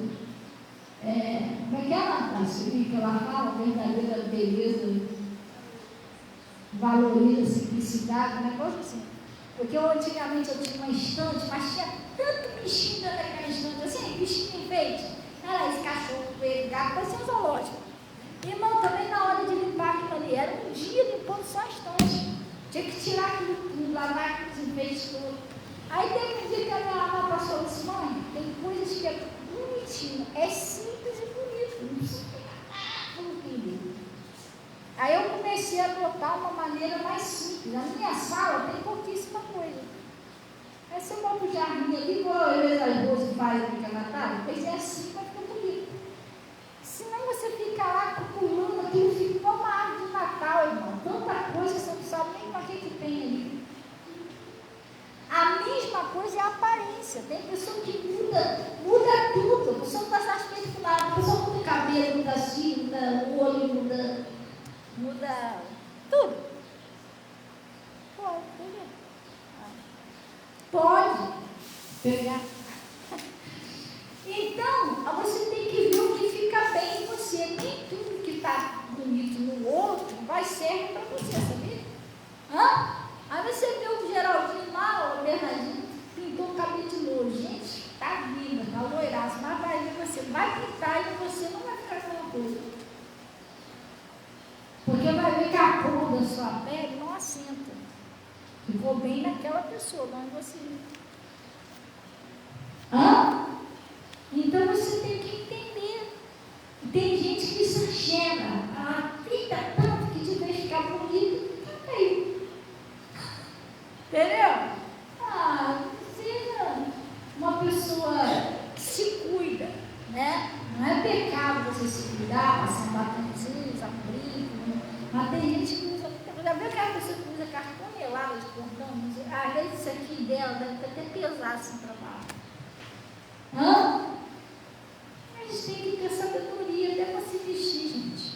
Como é que é, Natasha? Que ela fala, a verdadeira beleza valoriza a simplicidade, um negócio assim. Porque antigamente eu tinha uma estante, mas tinha tanto bichinho dentro daquela estante, assim, bichinho enfeite. Era esse cachorro, coelho, gato, parecia um zoológico. Irmão, também na hora de limpar aquilo ali, era um dia limpando só a estante. Tinha que tirar aquilo, lavar aqueles enfeites todos. Aí teve um dia que a minha alma passou e disse, mãe, tem coisas que é bonitinho, é simples e bonito, não precisa ficar bonito. Aí eu comecei a adotar uma maneira mais simples. A minha sala tem pouquíssima coisa. Aí você bota o jardim ali, igual a Rose faz aqui com a Natália, pois é assim, vai ficar bonito. Senão você fica lá calculando aquilo, fica igual uma árvore de Natal, irmão. Tanta coisa que você não sabe nem para que tem ali. A mesma coisa é a aparência. Tem pessoa que muda tudo. A pessoa não está satisfeita com nada. A pessoa muda o cabelo, muda a cílio, muda o olho, muda tudo. Pode pegar. Pode pegar. Então, você tem que ver o que fica bem em você. Nem tudo que está bonito no outro vai servir para você, sabia? Aí você vê o Geraldinho lá, o Bernardinho, pintou o cabelo de louro. Gente, tá linda, tá loiraça, mas vai ver você, vai pintar e você não vai ficar com uma coisa. Porque vai ver que a cor da sua pele não assenta. Ficou bem naquela pessoa, não em você. Então você tem que entender. Tem gente que exagera. Ela pinta tanto que de vez de ficar bonito, fica feio. Entendeu? Seja uma pessoa que se cuida, né? Não é pecado você se cuidar, passar um batomzinho, usar um brinco, mas tem gente que usa. Já viu aquela pessoa que usa aquelas toneladas de cordão? Às vezes isso aqui dela deve até pesar assim para baixo. A gente tem que ter sabedoria até para se vestir, gente.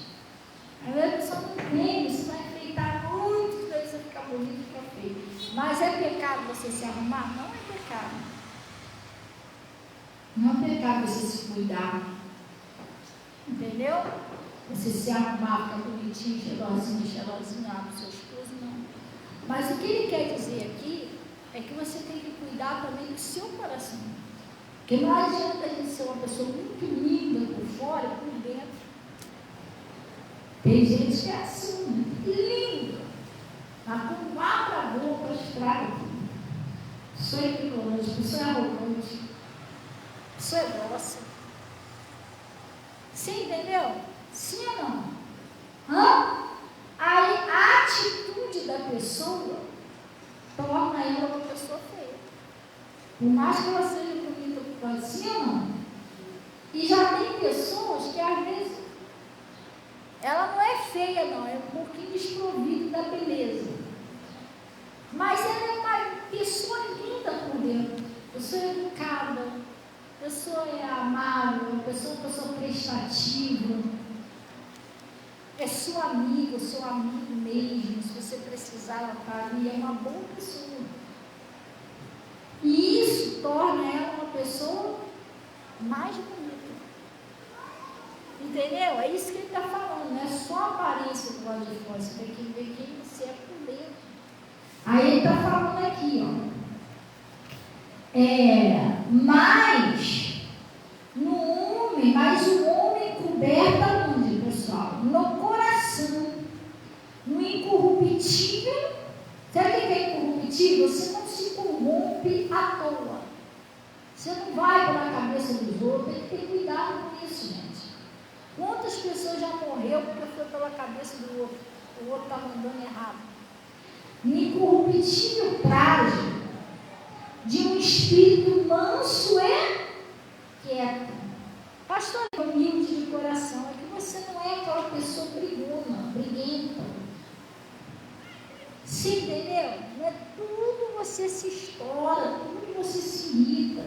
Às vezes a pessoa não tem, você vai enfeitar muito, daí você fica bonito e fica feio. Mas é pecado você se arrumar? Não é pecado. Não é pecado você se cuidar. Entendeu? Você se arrumar, ficar bonitinho, cheirosinho, para o seu esposo, não. Mas o que ele quer dizer aqui é que você tem que cuidar também do seu coração. Porque não adianta a gente ser uma pessoa muito linda por fora e por dentro. Tem gente que é assim, linda. Mas quando abre a boca, estraga tudo. Pessoa é ignorante, pessoa é arrogante, pessoa é grossa. Você entendeu? Sim ou não? Aí a atitude da pessoa torna ela uma pessoa feia. Por mais que ela seja bonita por fora, sim ou não? E já tem pessoas que às vezes ela não é feia não, é um pouquinho desprovida da beleza. Mas ela é uma pessoa linda por dentro. Pessoa educada, pessoa é amável, pessoa prestativa. É sua amiga, seu amigo mesmo. Se você precisar, ela está ali, é uma boa pessoa. E isso torna ela uma pessoa mais bonita. Entendeu? É isso que ele está falando, não é só a aparência do lado de fora, você tem que ver quem você é por dentro. Aí ele está falando aqui, ó. Mas o homem coberto onde, pessoal? No coração, no incorruptível. Sabe o que é incorruptível? Você não se corrompe à toa. Você não vai pela cabeça dos outros, tem que ter cuidado com isso, gente. Quantas pessoas já morreram porque foi pela cabeça do outro? O outro estava andando errado. No incorruptível traje de um espírito manso e quieto. Pastor, humilde de coração, é que você não é aquela pessoa brigona, briguenta. Você entendeu? Não é tudo você se estoura, tudo você se irrita,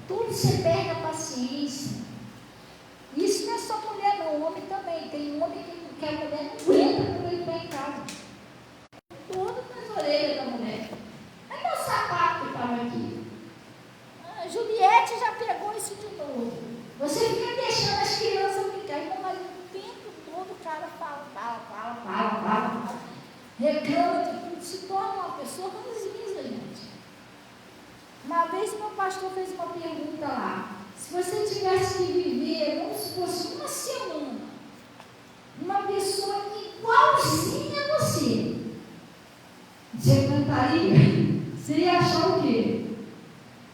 tudo você perde a paciência. Isso não é só mulher não, o homem também. Tem homem que a mulher não aguenta quando ele está em casa. Tudo nas orelhas da mulher. Cadê o sapato que estava aqui? A Juliette já pegou isso de novo. Você fica deixando as crianças brincar, mas o tempo todo o cara fala. Reclama de tudo, se torna uma pessoa ranzinza, gente. Uma vez meu pastor fez uma pergunta lá. Se você tivesse que viver, como se fosse uma semana, uma pessoa igualzinha a você, você cantaria? Você ia achar o quê?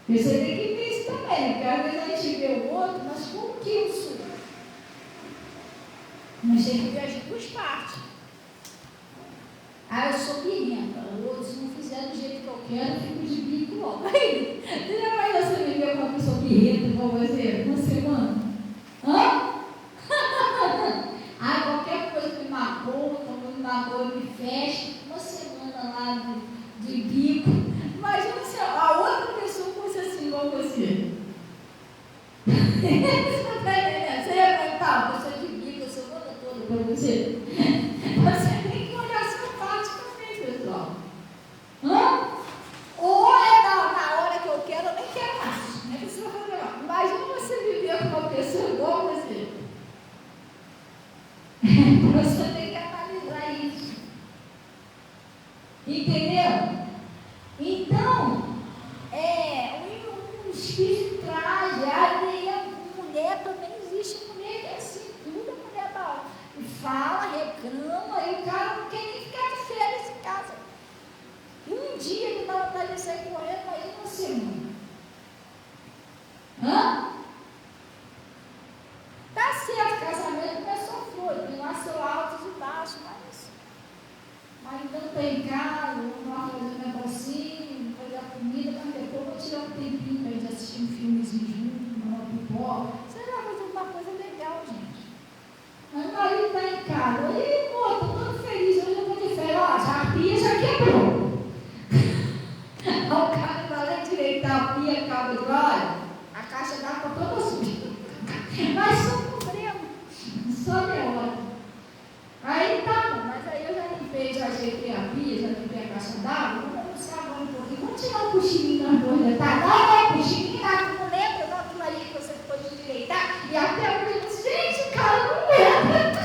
Você tem que ver isso também, porque às vezes a gente vê o outro, mas como que eu sou? Mas tem que ver as duas partes. Eu sou birrenta, se não fizer do jeito que eu quero, eu fico de bico logo. Aí, você já vai você viver com uma pessoa birrenta igual você, uma semana? Qualquer coisa que me magoa, quando me magoa, me fecha, uma semana lá de bico. Imagina se a outra pessoa fosse assim igual você. Você ia aguentar, a pessoa de bico, a semana toda para você. Você tem que olhar a sua parte também, pessoal. Ou é na hora que eu quero, eu nem quero mais. Não é que você vai fazer mal. Imagina você viver com uma pessoa igual você. Você tem que analisar isso. Entendeu? Então, o espírito traz, a mulher também existe, mulher que é assim, tudo a mulher da hora. Fala, reclama, e o cara não quer nem ficar de férias em casa. Um dia ele dá vontade de sair correndo, aí uma semana. Tá certo, casamento não é só flor, tem lá seu altos e baixos, mas então está em casa, vamos lá fazer um negocinho, fazer a comida, mas depois vou tirar um tempinho para a gente assistir um filmezinho junto, uma pipoca. Você vai fazer uma coisa legal, gente. Mas o marido está em casa, aí, pô, estou todo feliz, hoje eu vou de férias, a pia já quebrou. O cara vai lá direitar a pia, acaba de olha, a caixa d'água toda suja. Mas só problema, só demora. Aí tá bom, mas aí eu já limpei, já ajeitei a pia, já limpei a caixa d'água, vamos buscar agora um pouquinho, vamos tirar um cochilinho nas duas, tá? Não, cochilinho, não lembra, não aquilo ali que você ficou de direitar, e até hoje eu disse, gente, o cara não lembra.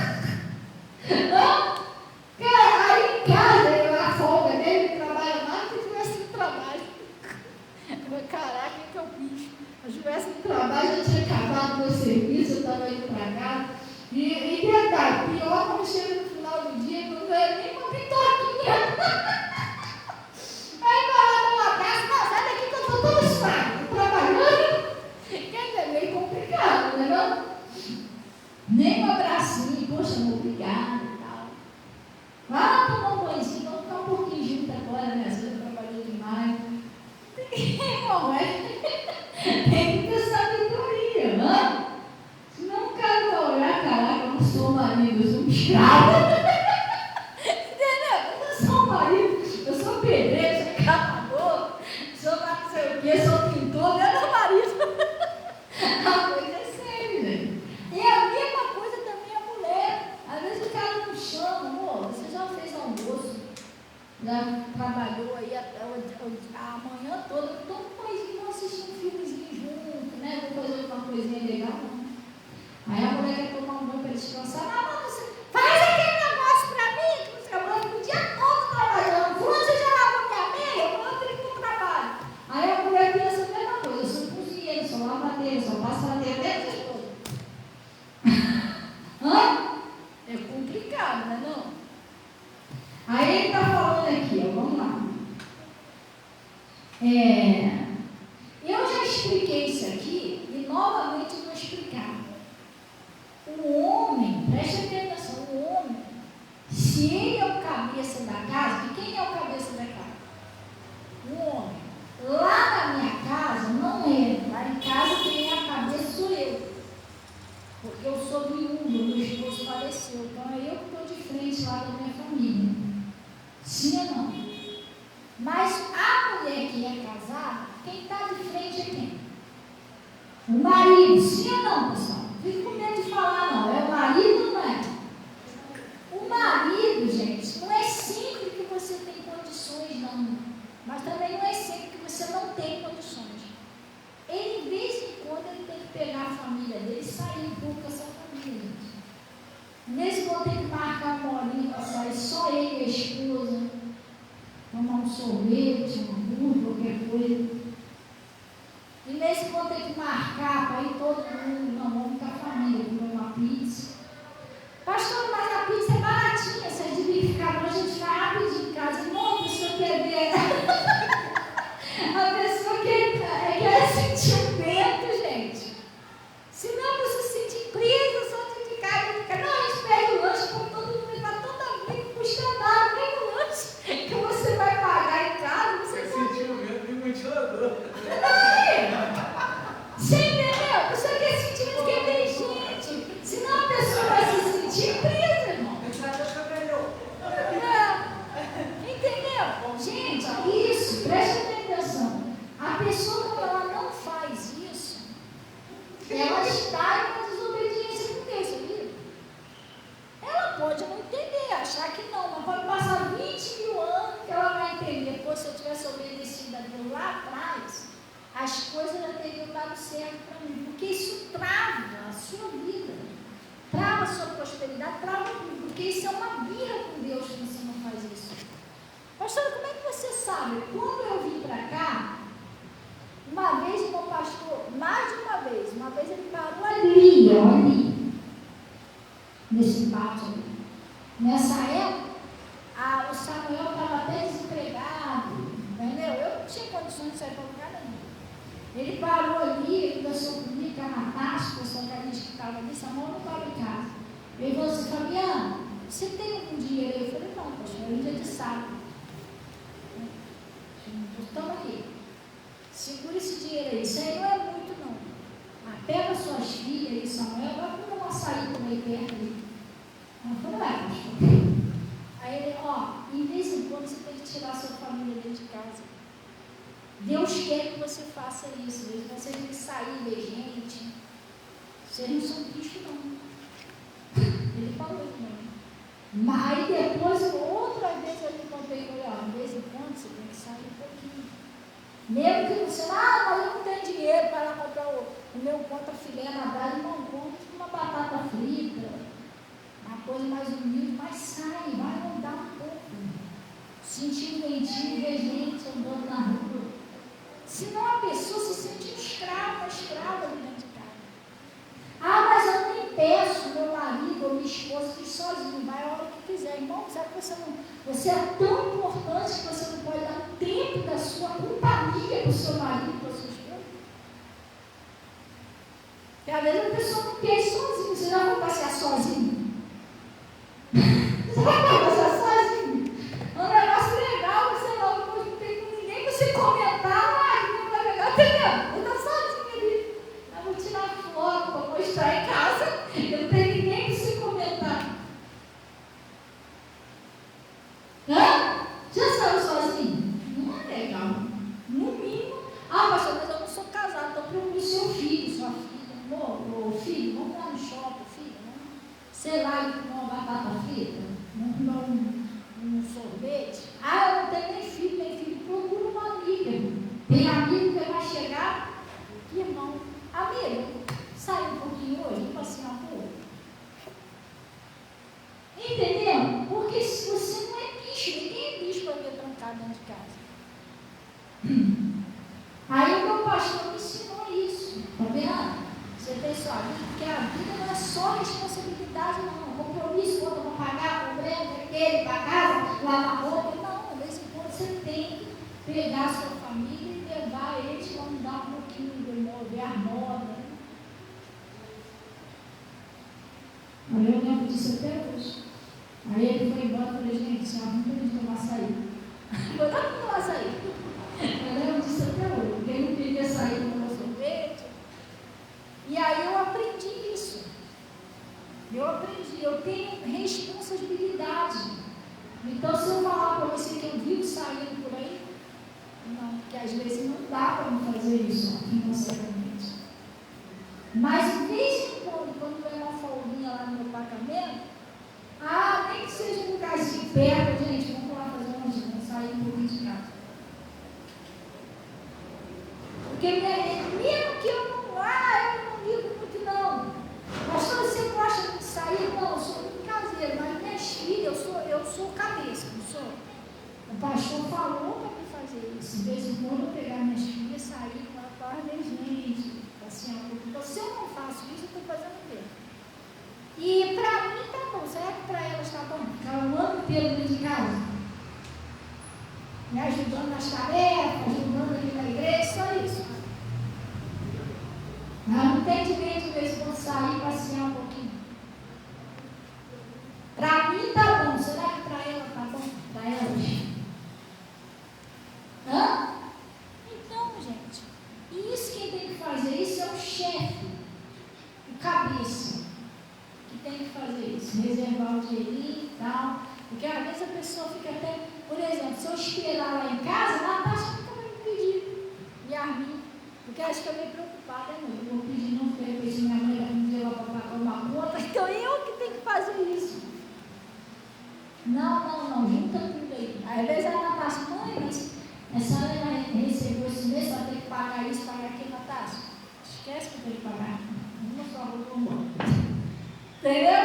já trabalhou aí a manhã toda, então vamos assistir um filmezinho junto, né? Vou fazer uma coisinha legal. Aí a mulher quer tomar um banho para descansar. Não, você faz aquele negócio para mim, que você trabalha o dia todo trabalhando. Você já lavou minha meia? Eu tenho que ir para o trabalho. Aí a mulher pensa a mesma coisa, eu sou cozinheira, sou lavadeira, sou passadeira, essas coisas. É complicado, não é não? Aí ele está falando aqui, ó, vamos lá. Eu já expliquei isso aqui e novamente vou explicar. O homem, preste atenção, o homem, se ele é o cabeça da casa, e quem é o cabeça da casa? O homem. Lá na minha casa não é, lá em casa quem é a cabeça sou eu. Porque eu sou viúva, meu esposo faleceu, então é eu que estou de frente lá da minha família. Sim ou não? Mas a mulher que é casada, quem está de frente é quem? O marido, sim ou não, pessoal? Não fico com medo de falar, não. É o marido ou não é? O marido, gente, não é sempre que você tem condições, não. Mas também não é sempre que você não tem condições. Ele, de vez em quando, ele tem que pegar a família dele e sair um pouco com essa família, gente. Nesse vão ter que marcar uma horinha para sair só ele e a esposa, tomar um sorvete, um hambúrguer, qualquer coisa. E nesse vão ter que marcar para ir todo mundo, não, vamos com a família, comer uma pizza. Pastor, mas a pizza é baratinha, se a gente ficar, a gente vai rapidinho em casa. Não, a pessoa quer ver. A pessoa quer sentir um vento, gente. Senão você se sentir presa, só de casa, fica, não, a gente pede o lanche, como todo mundo vai toda vez, custa nada, nem o lanche que você vai pagar em casa, você pode sentir o vento e o ventilador. Você entendeu? Você quer sentir, mas quer ver gente. Senão a pessoa vai se sentir presa, irmão. Entendeu? Gente, isso, preste atenção. A pessoa, quando ela não faz isso, ela está em uma desobediência com Deus, sabia? Ela pode não entender, achar que não, mas pode passar 20 mil anos que ela vai entender. Pô, se eu tivesse obedecido a Deus lá atrás, as coisas já teriam dado certo para mim, porque isso trava a sua vida, trava a sua prosperidade, trava tudo, porque isso é uma birra com Deus se você não faz isso. Pastor, como é que você sabe? Quando eu vim para cá, uma vez o meu pastor, mais de uma vez ele parou ali, nesse pátio ali. Nessa época, o Samuel estava até desempregado, entendeu? Eu não tinha condições de sair para lugar nenhum. Ele parou ali, ele dançou comigo, com a Natasha, o pessoal que estava ali, Samuel não estava em casa. Ele falou assim, Fabiana, você tem algum dinheiro aí? Eu falei, não, pastor, é dia de sábado. Estamos aqui. Segura esse dinheiro aí, isso aí não é muito não. Pega suas filhas e Samuel, vai comer uma açaí também perto ali. Eu falei, pastor. Aí ele, em vez em quando você tem que tirar sua família dentro de casa. Deus quer que você faça isso. Você tem que sair, ver gente. Vocês não são bicho, não. Ele falou também. Mas depois, outra vez eu lhe contei com ele, de vez em quando você tem que sair um pouquinho. Mesmo que você, mas eu não tenho dinheiro para comprar o meu contra-filé na brasa, não compra uma batata frita, uma coisa mais humilde, mas sai, vai andar um pouco. Sentir o ventinho, ver gente andando na rua. Senão a pessoa se sente escrava ali dentro de casa. Mas eu não impeço meu marido ou minha esposa que ir sozinho, vai a hora que quiser. Irmão, sabe que você é tão importante que você não pode dar tempo da sua companhia para o seu marido, para a sua esposa? Porque às vezes a pessoa não quer ir sozinho. Você já vai passear sozinho? Você vai passear sozinho? É um negócio legal, você não tem com ninguém para você comentar. Não é legal, entendeu? Eu estou sozinho ali. Eu vou tirar foto para mostrar em casa. Eu não tenho ninguém para você comentar. Já saiu sozinho? Não é legal. No mínimo, pastor, mas eu não sou casado, então procure seu filho, sua filha. Ô filho, vamos lá no shopping, filho. Sei lá, ele comeu uma batata frita, um sorvete. Eu ficar dentro de casa. Aí o meu pastor me ensinou isso. Tá vendo? Você tem sua vida, porque a vida não é só responsabilidade, não. Compromisso, conta para pagar, problema, aquele, para casa, lavar roupa. Não, de vez em quando você tem que pegar a sua família e levar eles para mudar um pouquinho do imóvel, a moda. Aí eu lembro disso até hoje. Aí ele foi embora e falei, gente, se arruma para a gente tomar açaí. Vou dar para tomar açaí. Eu lembro disso até hoje, porque ele não queria sair do meu sorvete. E aí eu aprendi isso. Eu tenho responsabilidade. Então, se eu falar para você que eu vivo saindo por aí, não, porque às vezes não dá para me fazer isso financeiramente. Mas, de vez em quando vem uma folguinha lá no meu apartamento, nem que seja um lugarzinho perto, gente, vamos lá fazer vamos sair um pouquinho de casa. Porque mesmo que eu não ligo muito, não. Pastor, você gosta de sair? Não, eu sou muito caseiro, mas minhas filhas, eu sou cabeça, não sou? O pastor falou para mim fazer isso. De vez em quando eu pegar minhas filhas, sair com a parte de gente, assim, então, se eu não faço isso, eu estou fazendo o quê? E para mim tá bom, será que para elas tá bom? Ficar o ano inteiro dentro de casa, me ajudando nas tarefas, ajudando aqui na igreja, só isso. Ela não tem direito de vez em quando sair e passear um pouquinho. Para mim tá bom, será que para ela tá bom? Para elas? Então, gente, isso quem tem que fazer isso é o chefe, o cabeça, que tem que fazer isso, reservar o dinheirinho e tal, porque às vezes a pessoa fica até, por exemplo, se eu esperar lá em casa, a Natasha nunca vai me pedir, e a Armin, porque ela fica meio preocupada, né? Eu vou pedir, não foi, eu minha mãe vai me dizer lá para pagar uma conta, então eu que tenho que fazer isso. Não, junta tudo aí. Às vezes a Natasha, mãe, mas a senhora vai receber esse mês, vai ter que pagar isso, pagar aquilo, Natasha. Esquece que eu tenho que pagar. Não só vou embora. Entendeu?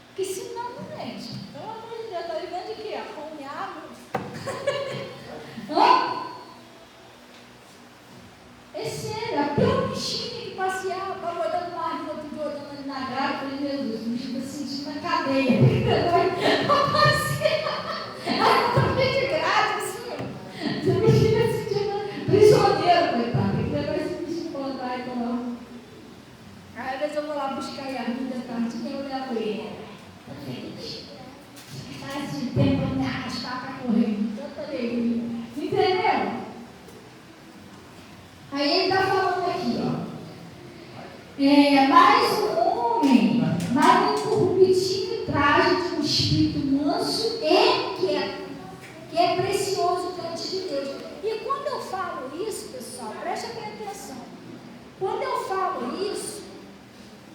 Porque senão, gente, pelo amor de Deus, estou vivendo de quê? Fome e água. É sério, até o bichinho tem que passear, eu estava olhando o marido, eu fiquei olhando ali na grade, falei, meu Deus, o bicho está sentindo na cadeia. Eu passear. Aí eu também de grade, assim, o bichinho está sentindo prisioneiro, coitado. Tem que levar esse bichinho para andar e tomar. Aí às vezes eu vou lá buscar a Arminda tardinha e eu levo ele. Está esse tempo para me arrastar para correr. Tanta alegria. Entendeu? Aí ele está falando aqui, mas o homem, mas um corruptível traje de um espírito manso e quieto, que é precioso diante de Deus. E quando eu falo isso, pessoal, preste atenção. Quando eu falo isso,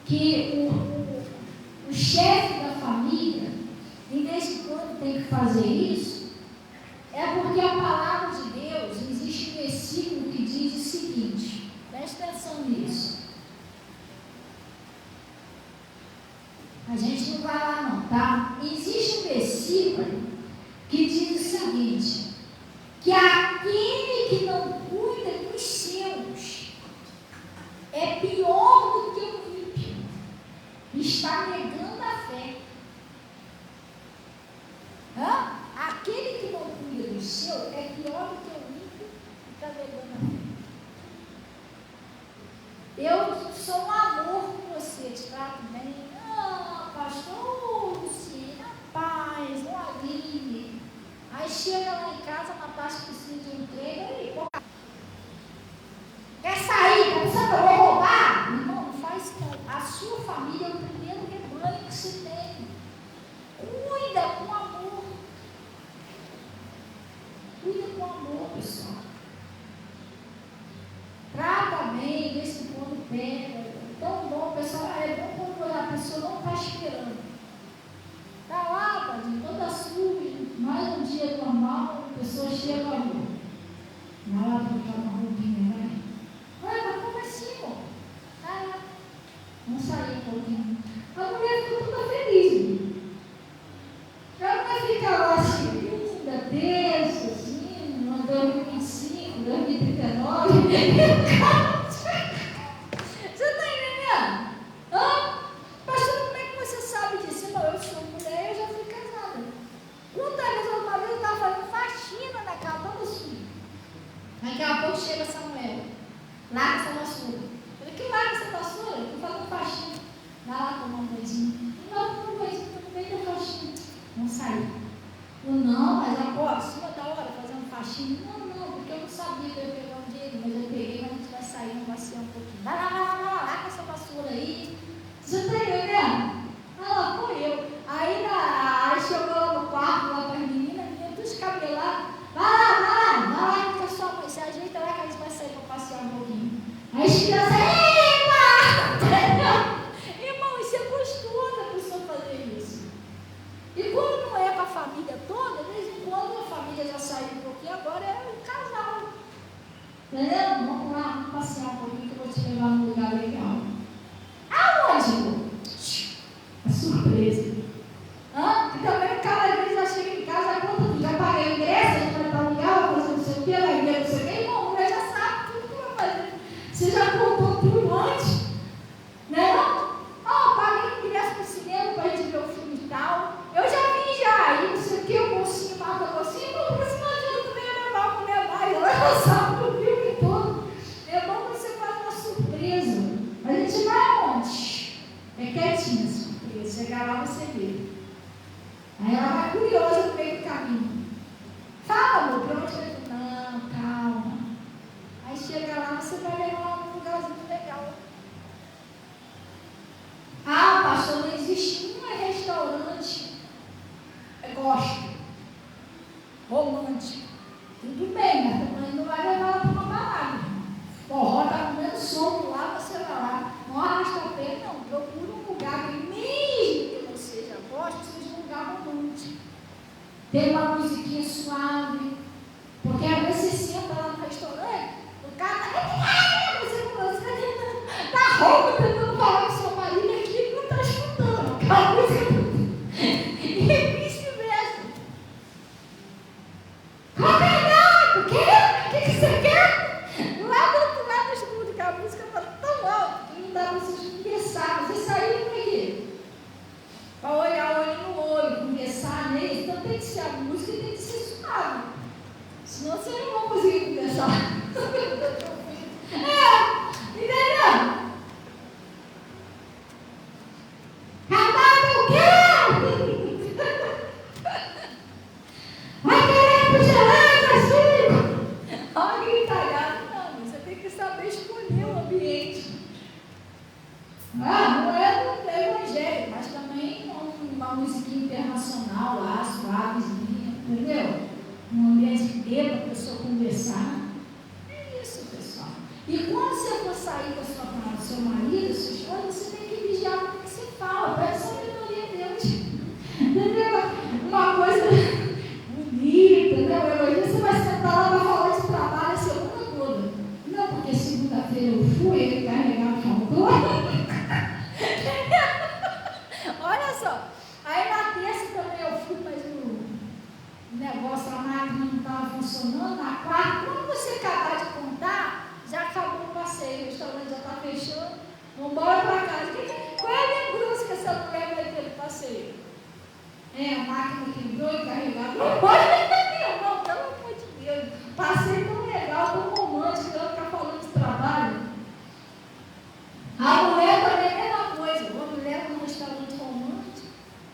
que o chefe da família, em vez de quando tem que fazer isso, é porque a palavra de Deus, existe um versículo que diz o seguinte, preste atenção nisso. A gente não vai lá não, tá? Existe um versículo que diz o seguinte, que aquele que não cuida dos seus é pior do que o ímpio, está negando a fé. Aquele que não cuida do seu é pior do que o ímpio que está negando a fé. Eu sou um amor com você, te trato bem. Pastor, Luciana, paz, um alívio. Aí chega lá em casa, uma taxa precisa de um treino, quer sair, tá pensando que eu vou roubar? Irmão, não faz isso. A sua família é o primeiro rebanho que você tem. Cuida com amor. Cuida com amor, pessoal. Trata bem, vê se quando pega. Tão bom, pessoal. É bom quando a pessoa não está esperando. Está lá, tadinho, toda suja. Mais um dia normal, a pessoa chega sair. Eu, não, mas agora, em cima da hora, fazendo faxina. Não, porque eu não sabia que eu ia pegar um dinheiro, mas eu peguei, mas a gente vai sair, vamos passear um pouquinho. Vai lá com essa vassoura aí. Você tá entendendo? Ela, foi eu. Aí chegou lá no quarto, lá para as meninas tudo descabelado. Vai lá com a sua mãe, se ajeita lá que a gente vai sair para passear um pouquinho. Aí as crianças, irmão, isso é gostoso a pessoa fazer isso. E quando não é com a família toda, de vez em quando a família já saiu um pouquinho, agora é o casal. Entendeu? Vamos lá, vamos passear um pouquinho que eu vou te levar num lugar legal. Aonde, irmão? É surpresa. E também o cara às vezes já chega em casa, já conta tudo, já paguei o ingresso, a gente vai estar legal, fazer não sei o que, vai ver não sei o que, irmão, a mulher já sabe tudo que vai fazer. Você já contou tudo antes, né? Paguei o ingresso para o cinema para a gente ver o filme e tal. Eu já vi aí não sei o que, o mocinho mata o mocinho, não precisa adianta também levar a mulher mais, ela já sabe o filme todo. É bom que você faz uma surpresa. A gente vai aonde? É quietinha a surpresa, chegar lá você vê. Aí ela vai curiosa no meio do caminho. Fala, amor, pra onde vai? Não, calma. Aí chega lá, você vai levar num lugarzinho legal. Pastor, não existe um restaurante gospel, romântico. Tudo bem, mas também não vai levar ela para uma balada. Forró está comendo som lá, você vai lá. Não arrasta o pé, não. Procura um lugar que, mesmo que não seja gospel, seja um lugar romântico. Tem uma musiquinha suave. Porque às vezes você senta lá no restaurante, o cara está rouco tentando falar com seu marido aqui, não está escutando aquela música. E vice-versa. O que você quer? Lá do outro lado escuta que a música está tão alta que não dá para vocês conversar. Você saiu para quê? Para olhar olho no olho, conversar nele. Então tem que ser a música e tem que ser suave. Senão vocês não vão conseguir conversar. Entendeu? Cantar o quê? Vai querer refrigerante, açúcar? Olha que gritalhada. Não, você tem que saber escolher o ambiente. Não é do evangelho, mas também uma musiquinha internacional lá, suavezinha, entendeu? Um ambiente que dê para a pessoa conversar. É isso, pessoal. E quando você for sair com a seu marido, sua esposa, você tem que vigiar o que você fala. Peça sabedoria a Deus. Entendeu? Uma coisa bonita, entendeu? Hoje você vai sentar lá para falar de trabalho a semana toda. Não, porque segunda-feira eu fui, ele carregava faltou. Olha só. Aí na terça também eu fui, mas o negócio, a máquina não estava funcionando. Na quarta, quando você acabar de contar, já acabou o passeio, o restaurante já está fechando. Vamos embora para casa. Qual é a lembrança que essa mulher vai ter do passeio? A máquina quebrou e carregava. Não pode ter, não, pelo amor de Deus. Passeio tão legal, tão romântico, ela ficar falando de trabalho. A mulher também é a mesma coisa. Uma mulher num restaurante romântico,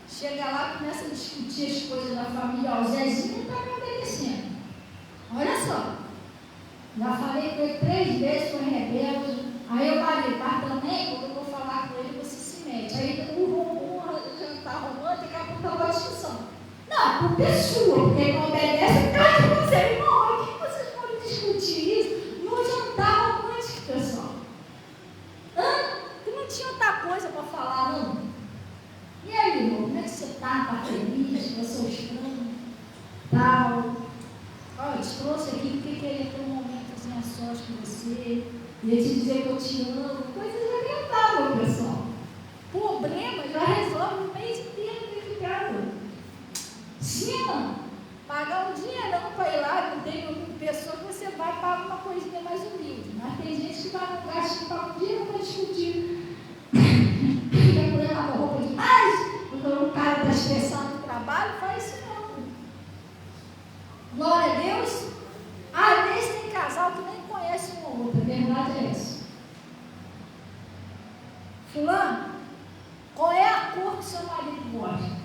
chega lá e começa a discutir as coisas da família. O Zezinho está me obedecendo. Olha só. Já falei com ele 3 vezes, foi rebelde. Aí eu falei, mas também, quando eu vou falar com ele, você se mete. Aí o jantar romântico, daqui a pouco estava a discussão. Não, a culpa é sua, porque não obedece, cai de você. Irmão, por que vocês podem discutir isso no jantar romântico, pessoal? Que não tinha outra coisa para falar, não. E aí, irmão, como é que você está? Está feliz? Você estranho? Tal. Olha, eu te trouxe aqui porque queria ter um momento assim a sós com você. Ia te dizer que eu te amo. Coisas agradáveis, pessoal. Problema já resolve o mês inteiro dentro de casa. Sim, pagar um dinheirão para ir lá, não tem pessoa que você vai pagar uma coisinha mais humilde. Mas tem gente que vai no gasto e paga um dinheiro para discutir. Quer mulher lava roupa demais? Porque o cara está estressado no trabalho, faz isso não. Glória a Deus. Às vezes tem casal que nem conhece um ou outro. A verdade é essa. Fulano, qual é a cor que seu marido gosta?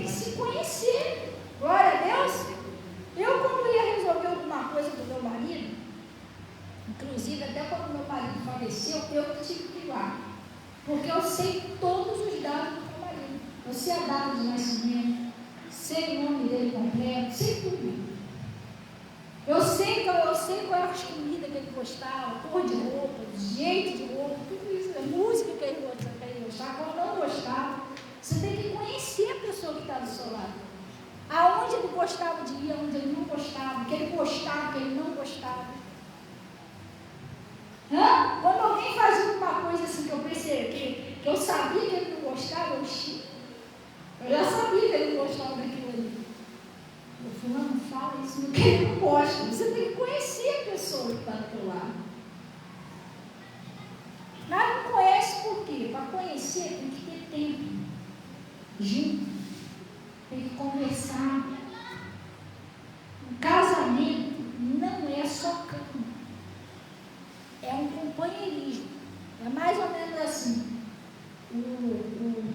que se conhecer. Glória a Deus. Eu, quando ia resolver alguma coisa com meu marido, inclusive até quando meu marido faleceu, eu que tive que ir lá. Porque eu sei todos os dados do meu marido. Eu sei a data de nascimento, sei o nome dele completo, sei tudo. Eu sei qual era as comidas que ele gostava, cor de roupa, jeito de roupa, tudo isso, a música que ele gostava, qual não gostava. Você tem que conhecer a pessoa que está do seu lado. Aonde ele gostava de ir, aonde ele não gostava, o que ele gostava, o que ele não gostava. Quando alguém fazia uma coisa assim que eu percebi, que eu sabia que ele não gostava, eu já sabia que ele não gostava daquilo ali. Eu falei, não fala isso no que ele não gosta. Você tem que conhecer a pessoa que está do teu lado. Mas não conhece por quê? Para conhecer tem que ter tempo junto, tem que conversar. Um casamento não é só cama, é um companheirismo. É mais ou menos assim: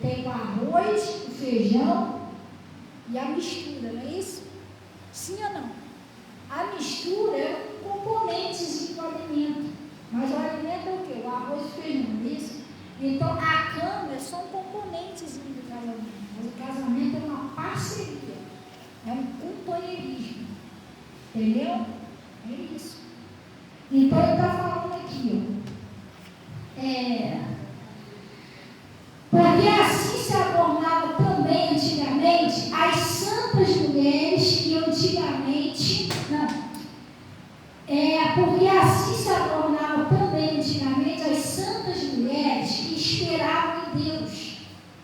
tem o arroz, o feijão e a mistura, não é isso? Sim ou não? A mistura é um componente do alimento, mas o alimento é o quê? O arroz e o feijão, não é isso? Então a cama é só um componentezinho do casamento, mas o casamento é uma parceria, é um companheirismo, entendeu? É isso. Então ele está falando aqui, porque assim se adornava também antigamente as santas mulheres que antigamente, porque assim se adornavam também antigamente as santas mulheres que esperavam em Deus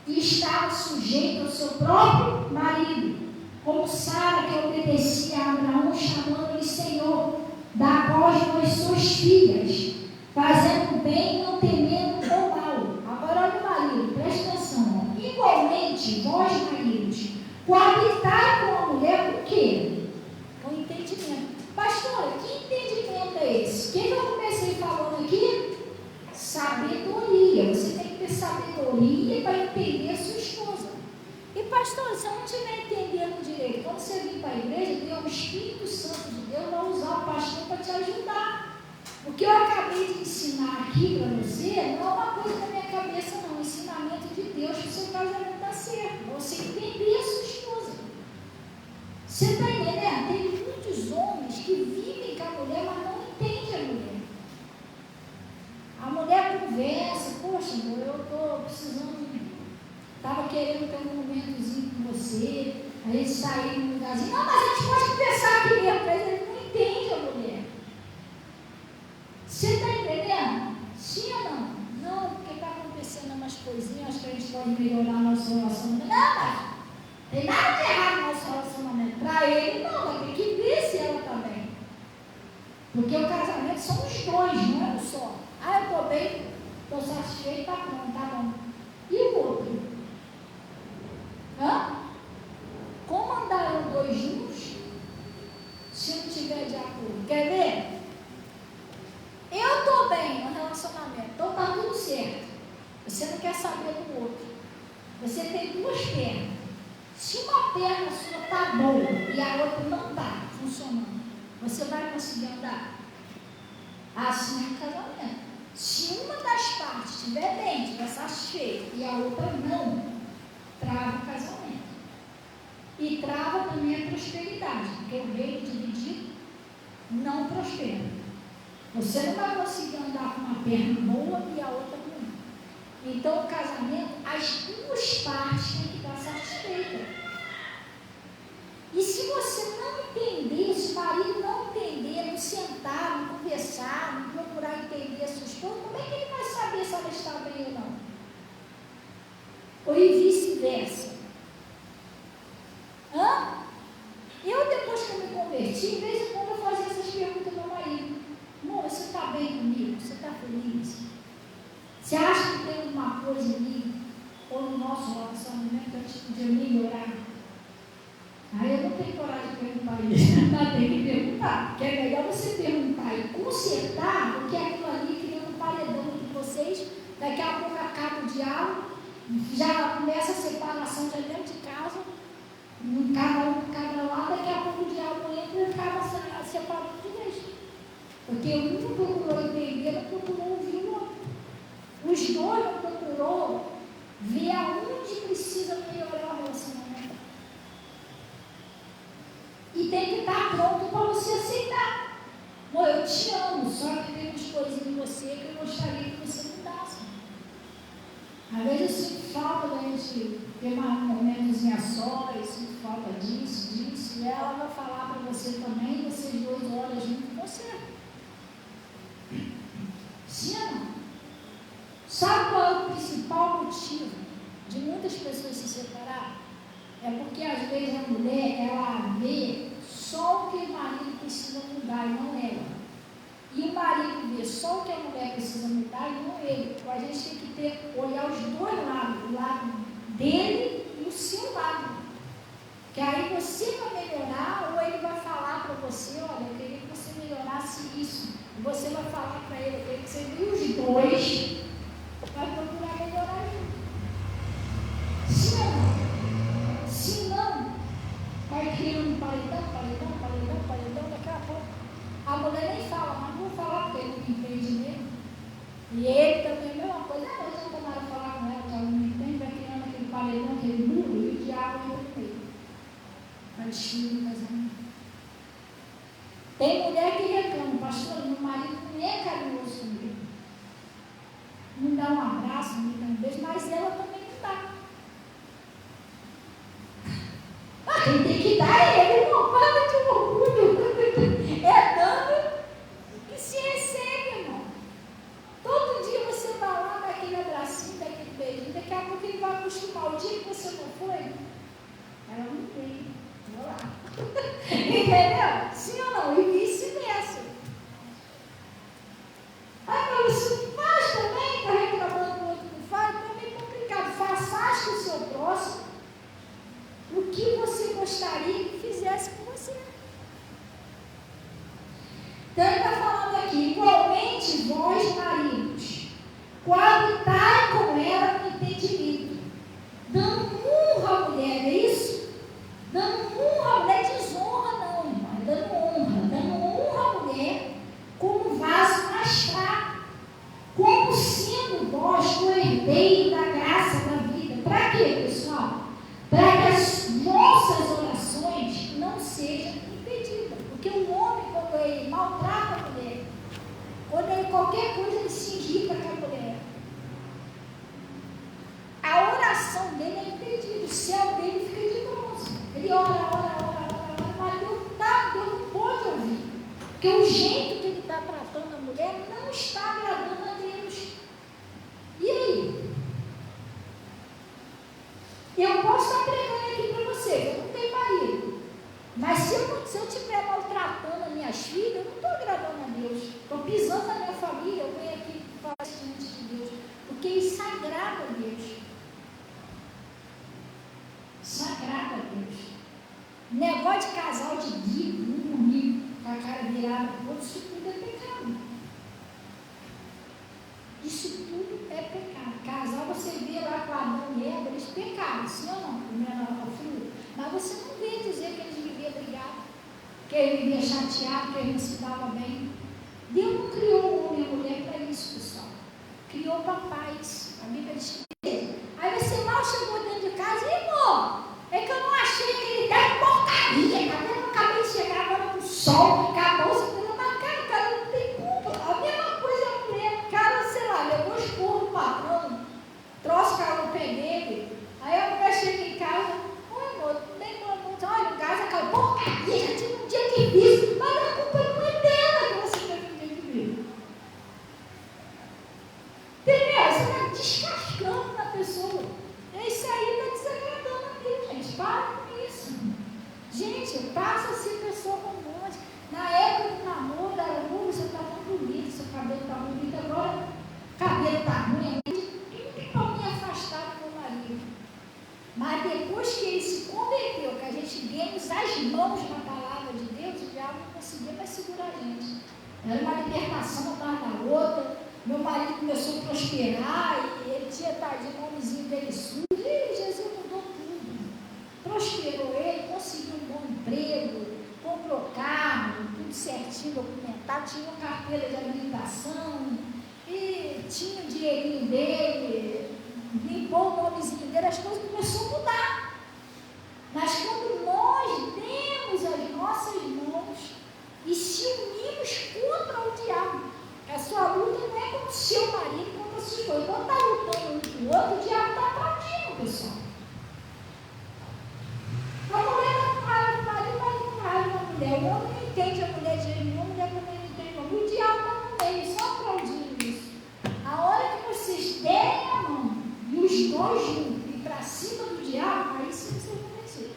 e estavam sujeitas ao seu próprio marido, como Sara, que obedecia a Abraão, chamando-lhe Senhor, da qual as suas filhas, fazendo bem e não temendo o mal. Agora olha o marido, presta atenção. Igualmente, vós maridos, coabitai com a mulher com o quê? Com entendimento. Pastora, que entendimento é esse? O que eu comecei falando aqui? Sabedoria. Você tem que ter sabedoria para entender a sua esposa. E pastor, se eu não estiver entendendo direito, quando você vir para a igreja, tem o Espírito Santo de Deus vai usar o pastor para te ajudar. O que eu acabei de ensinar aqui para você não é uma coisa da minha cabeça, não. É um ensinamento de Deus para o seu casamento dar certo. Você entender a sua esposa. Você está entendendo? Tem muitos homens que vivem com a mulher, mas não entendem a mulher. A mulher conversa, poxa, amor, eu estou precisando, estava querendo ter um momentozinho com você, a gente sair num lugarzinho, não, mas a gente pode conversar aqui mesmo, mas ele não entende a mulher. Você está entendendo? Sim ou não? Não, porque está acontecendo umas coisinhas, acho que a gente pode melhorar nosso relacionamento. Não, mas tem nada de errado no nosso relacionamento. Para ele, não, vai ter que ver se ela está bem. Porque o casamento são os dois, não é um só. Eu estou bem, estou satisfeito, está pronto, tá bom. E o outro? Como andaram dois juntos, se não tiver de acordo? Quer ver? Eu estou bem no relacionamento, então está tudo certo. Você não quer saber do outro. Você tem duas pernas. Se uma perna sua está boa e a outra não está funcionando, você vai conseguir andar? Assim é o casamento. Se uma das partes estiver bem, estiver satisfeita e a outra não, trava o casamento. E trava também a prosperidade, porque o reino dividido não prospera. Você não vai conseguir andar com uma perna boa e a outra ruim. Então, o casamento, as duas partes têm que estar satisfeitas. E se você não entender, se o marido não entender, não sentar, não conversar, não procurar entender a sua esposa, como é que ele vai saber se ela está bem ou não? Ou vice-versa. Eu, depois que eu me converti, de vez em quando eu fazia essas perguntas ao meu marido. Amor, você está bem comigo? Você está feliz? Você acha que tem alguma coisa ali, ou no nosso relacionamento, que a gente podia melhorar? Aí eu não tenho coragem de perguntar isso, mas tem que perguntar, porque é melhor você perguntar e consertar do que aquilo ali criando um paredão entre vocês, daqui a pouco acaba o diálogo, já começa a separação já dentro de casa, Porque um não procurou entender, não procurou ouvir o outro. Os dois não procurou ver aonde precisa melhorar o relacionamento. E tem que estar pronto para você aceitar. Bom, eu te amo, só que tem umas coisas em você que eu gostaria que você mudasse. Às vezes eu sinto falta da gente ter momentos a sós, eu sinto falta disso, e ela vai falar para você também, e vocês dois olham junto com você. Sim ou não? Sabe qual é o principal motivo de muitas pessoas se separar? É porque às vezes a mulher, ela vê só o que o marido precisa mudar e não ela. E o marido vê só o que a mulher precisa mudar e não ele. Então a gente tem que olhar os dois lados, o lado dele e o seu lado. Que aí você vai melhorar, ou ele vai falar para você, olha, eu queria que você melhorasse isso. E você vai falar para ele, eu queria que você viu os dois, vai procurar melhorar junto. Se não, vai criando paredão, daqui a pouco. A mulher nem fala, mas não vou falar porque ele não entende mesmo. E ele também, a mesma coisa, não adianta nada falar com ela, que ela não entende, vai criando aquele paredão, aquele muro, e o diabo entra no meio. Vai destruir o casamento. Tem mulher que reclama, pastor, meu marido não é carinhoso comigo. Não dá um abraço, não dá um beijo, mas ela também não dá. Quem tem que dar é ele, não para de orgulho. É dando que se recebe, irmão. Todo dia você vai lá, dá aquele abracinho, dá aquele beijinho, daqui a pouco ele vai acostumar. O dia que você não foi, ela não tem. Vou lá. Entendeu? Sim ou não? E vice-versa. Mas você faz também, está reclamando que o outro não faz, então é meio complicado. Faça com o seu próximo o que você gostaria que fizesse com você. Então ele está falando aqui, igualmente vós, maridos, qualitai com ela no entendimento, dando honra à mulher, é isso? Dando honra à mulher, desonra não, irmão, é dando honra à mulher como vaso mais fraco, como sendo vós o herdeiro da graça da vida. Para quê, pessoal? Para que as nossas orações não sejam impedidas. Porque o homem, quando ele maltrata a mulher, quando ele qualquer coisa, ele se irrita com a mulher, a oração dele é impedida, o céu dele fica de bronze. Ele ora, mas Deus não pode ouvir. Porque o jeito que ele está tratando a mulher não está agradando a Deus. E aí? Eu posso estar pregando aqui para você, eu não tenho marido. Mas se eu estiver maltratando as minhas filhas, eu não estou agradando a Deus. Estou pisando na minha família, eu venho aqui falar diante de Deus. Porque isso agrada a Deus. Isso agrada a Deus. Negócio de casal de guia, um dormir com a cara virada para o outro, isso tudo é pecado. Isso tudo é pecado. Casal, você vê lá com Adão e Eva, eles pecaram, sim ou não? Primeiro ao fruto. Mas você não vê dizer que eles viviam brigados, que eles viviam chateados, que eles não se davam bem. Deus não criou o homem e a mulher para isso, pessoal. Criou para paz. A Bíblia diz que aí você mal chegou dentro de casa e, irmão, é que eu não achei aquele tempo porcaria. Cadê? Eu acabei de chegar agora no sol, acabou, você falou, mas cara, não tem culpa. A mesma coisa a mulher, cara, sei lá, levou esporro do patrão, trouxe o cara no pé dele. Aí a mulher chega em casa, oi, amor, não tem como, olha, o gás acabou, porcaria, já tive um dia que fiz, mas a culpa não é dela que você teve um dia que viu. Entendeu? Você está descascando na pessoa. Isso aí está desagradando a Deus, gente. Para com isso. Gente, passa a ser pessoa com bonde. Na época do namoro, era você está tão bonito, seu cabelo está bonito, agora o cabelo está ruim. Tudo para me afastar do meu marido. Mas depois que ele se converteu, que a gente demos as mãos na palavra de Deus, o diabo não conseguia mais segurar a gente. Era uma libertação atrás da outra. Meu marido começou a prosperar e ele tinha tadinho o nomezinho dele sujo. E Jesus mudou tudo. Prosperou ele, conseguiu um bom emprego, comprou carro, tudo tudo certinho, documentado, tinha carteira de habilitação, e tinha o dinheirinho dele, limpou o nomezinho dele, as coisas começaram a mudar. Mas quando nós demos as nossas mãos e se unimos contra o diabo, a sua luta não é contra o seu marido, contra a sua esposa. Quando está lutando um com o outro, o diabo está aplaudindo, pessoal. A mulher está com raiva do marido, o marido com raiva da mulher. O homem não entende a mulher de jeito nenhum, a mulher também não entende o homem. O diabo está no meio, só aplaudindo isso. A hora que vocês derem a mão e os dois juntos e para cima do diabo, aí sim vocês vão vencer.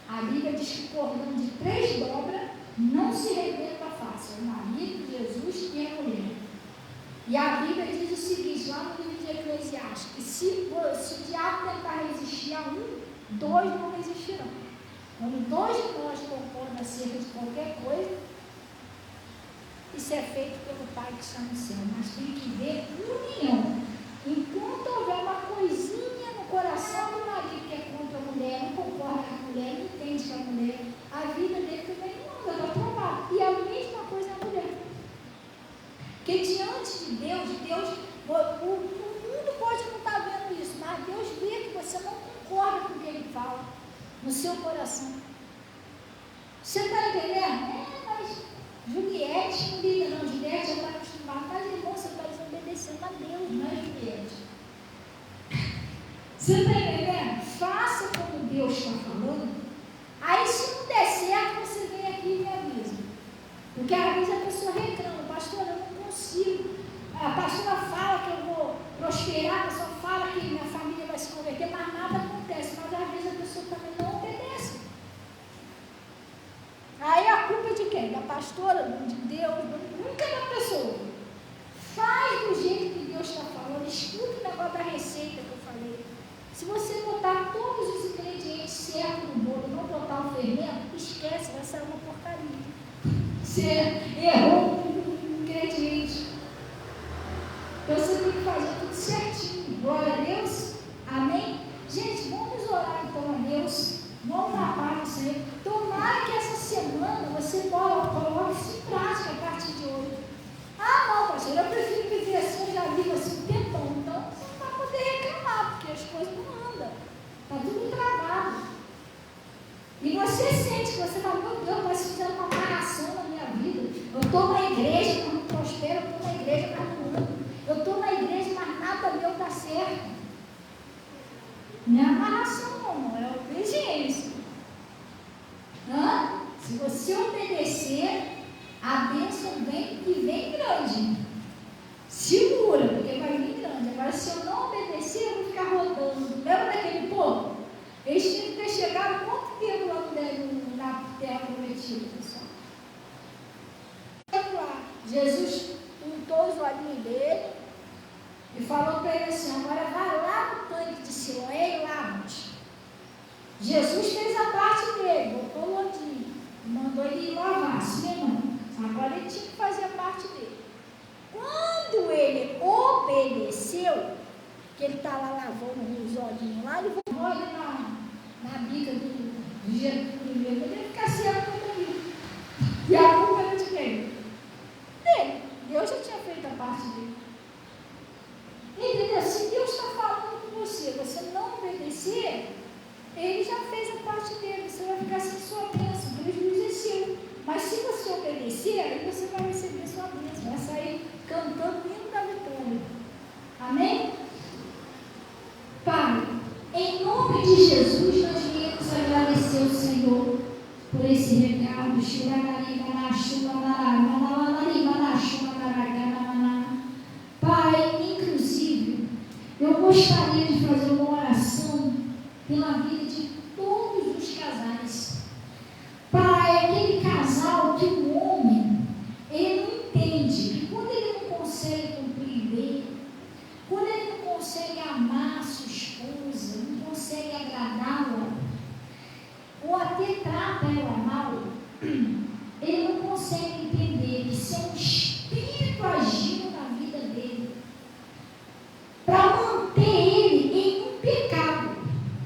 A Bíblia diz que o cordão de 3 dobras não se rebenta fácil. É o marido, Jesus e a mulher. E a Bíblia diz o seguinte, lá no livro de Eclesiastes, que se o diabo tentar resistir a um, 2 não resistirão. Quando 2 de nós concordam acerca de qualquer coisa, isso é feito pelo Pai que está no céu. Mas tem que ver união. Enquanto houver uma coisinha no coração do marido que é contra a mulher, não concorda com a mulher, não entende que a mulher, a vida dele também não anda, está travada. E a mesma coisa a mulher. Porque diante de Deus, o mundo pode não estar vendo isso, mas Deus vê que você não concorda com o que Ele fala no seu coração. Você está entendendo? Mas Juliette não liga não, Juliette já está acostumada, mas irmão, você está desobedecendo a Deus, não é Juliette? Você está entendendo? Faça como Deus está falando. Aí se não der certo, você vem aqui e me avisa. Porque às vezes a pessoa reclama, pastor, eu não consigo. A pastora fala que eu vou prosperar, a pessoa fala que minha família vai se converter, mas nada acontece. Mas às vezes a pessoa também não obedece. Aí a culpa é de quem? Da pastora, de Deus, nunca é da pessoa. Faz do jeito que Deus está falando, escuta o negócio da receita que eu falei. Se você botar todos os ingredientes certos no bolo e não botar o fermento, esquece, vai sair uma porcaria. Você errou um ingrediente. Então você tem que fazer tudo certinho. Glória a Deus. Amém? Gente, vamos orar então a Deus. Vamos na paz do Senhor. Tomara que essa semana você coloque isso em prática a partir de hoje. Ah, não, pastor, eu prefiro viver assim, eu já vivo assim um tempão. Então você não vai poder reclamar, porque as coisas não andam. Está tudo travado. E você sente que você fala, meu Deus, mas fizeram uma amarração na minha vida. Eu estou na igreja, mas não prospero, eu estou na igreja, mas não ando. Eu estou na igreja, mas nada meu está certo. Não é amarração, não, é obediência. Se você obedecer, a bênção vem e vem grande. Segura, porque vai vir grande. Agora, se eu não obedecer, eu vou ficar rodando. Lembra daquele povo? Eles tinham que ter chegado quanto tempo lá na terra prometida, pessoal? Vamos lá. Jesus untou os olhinhos dele e falou para ele assim, agora vai lá no tanque de Siloé e lava-te. Jesus fez a parte dele, botou o lodinho, mandou ele ir lavar, sim, irmão? Agora ele tinha que fazer a parte dele. Quando ele obedeceu, que ele está lá lavando os olhinhos lá, ele voltou ali na bica do Jesus mesmo, ele ia ficar certo comigo. E a culpa era de quem? Dele. Deus já tinha feito a parte dele. Entendeu? Se Deus está falando com você, você não obedecer, Ele já fez a parte dele, você vai ficar sem sua bênção, o prejuízo é seu. Mas se você obedecer, aí você vai receber sua bênção, vai sair cantando o hino da vitória. Amém? Pai, em nome de Jesus, nós viemos agradecer ao Senhor por esse regalo. Pai, inclusive, eu gostaria de fazer uma oração pela vida de todos os casais. Pai, aquele casal que o homem, ele não entende, que quando ele não consegue compreender, quando ele não consegue amar a sua esposa, não consegue agradá-la, ou até trata ela mal, ele não consegue entender que isso é um espírito agindo na vida dele, para manter ele em um pecado.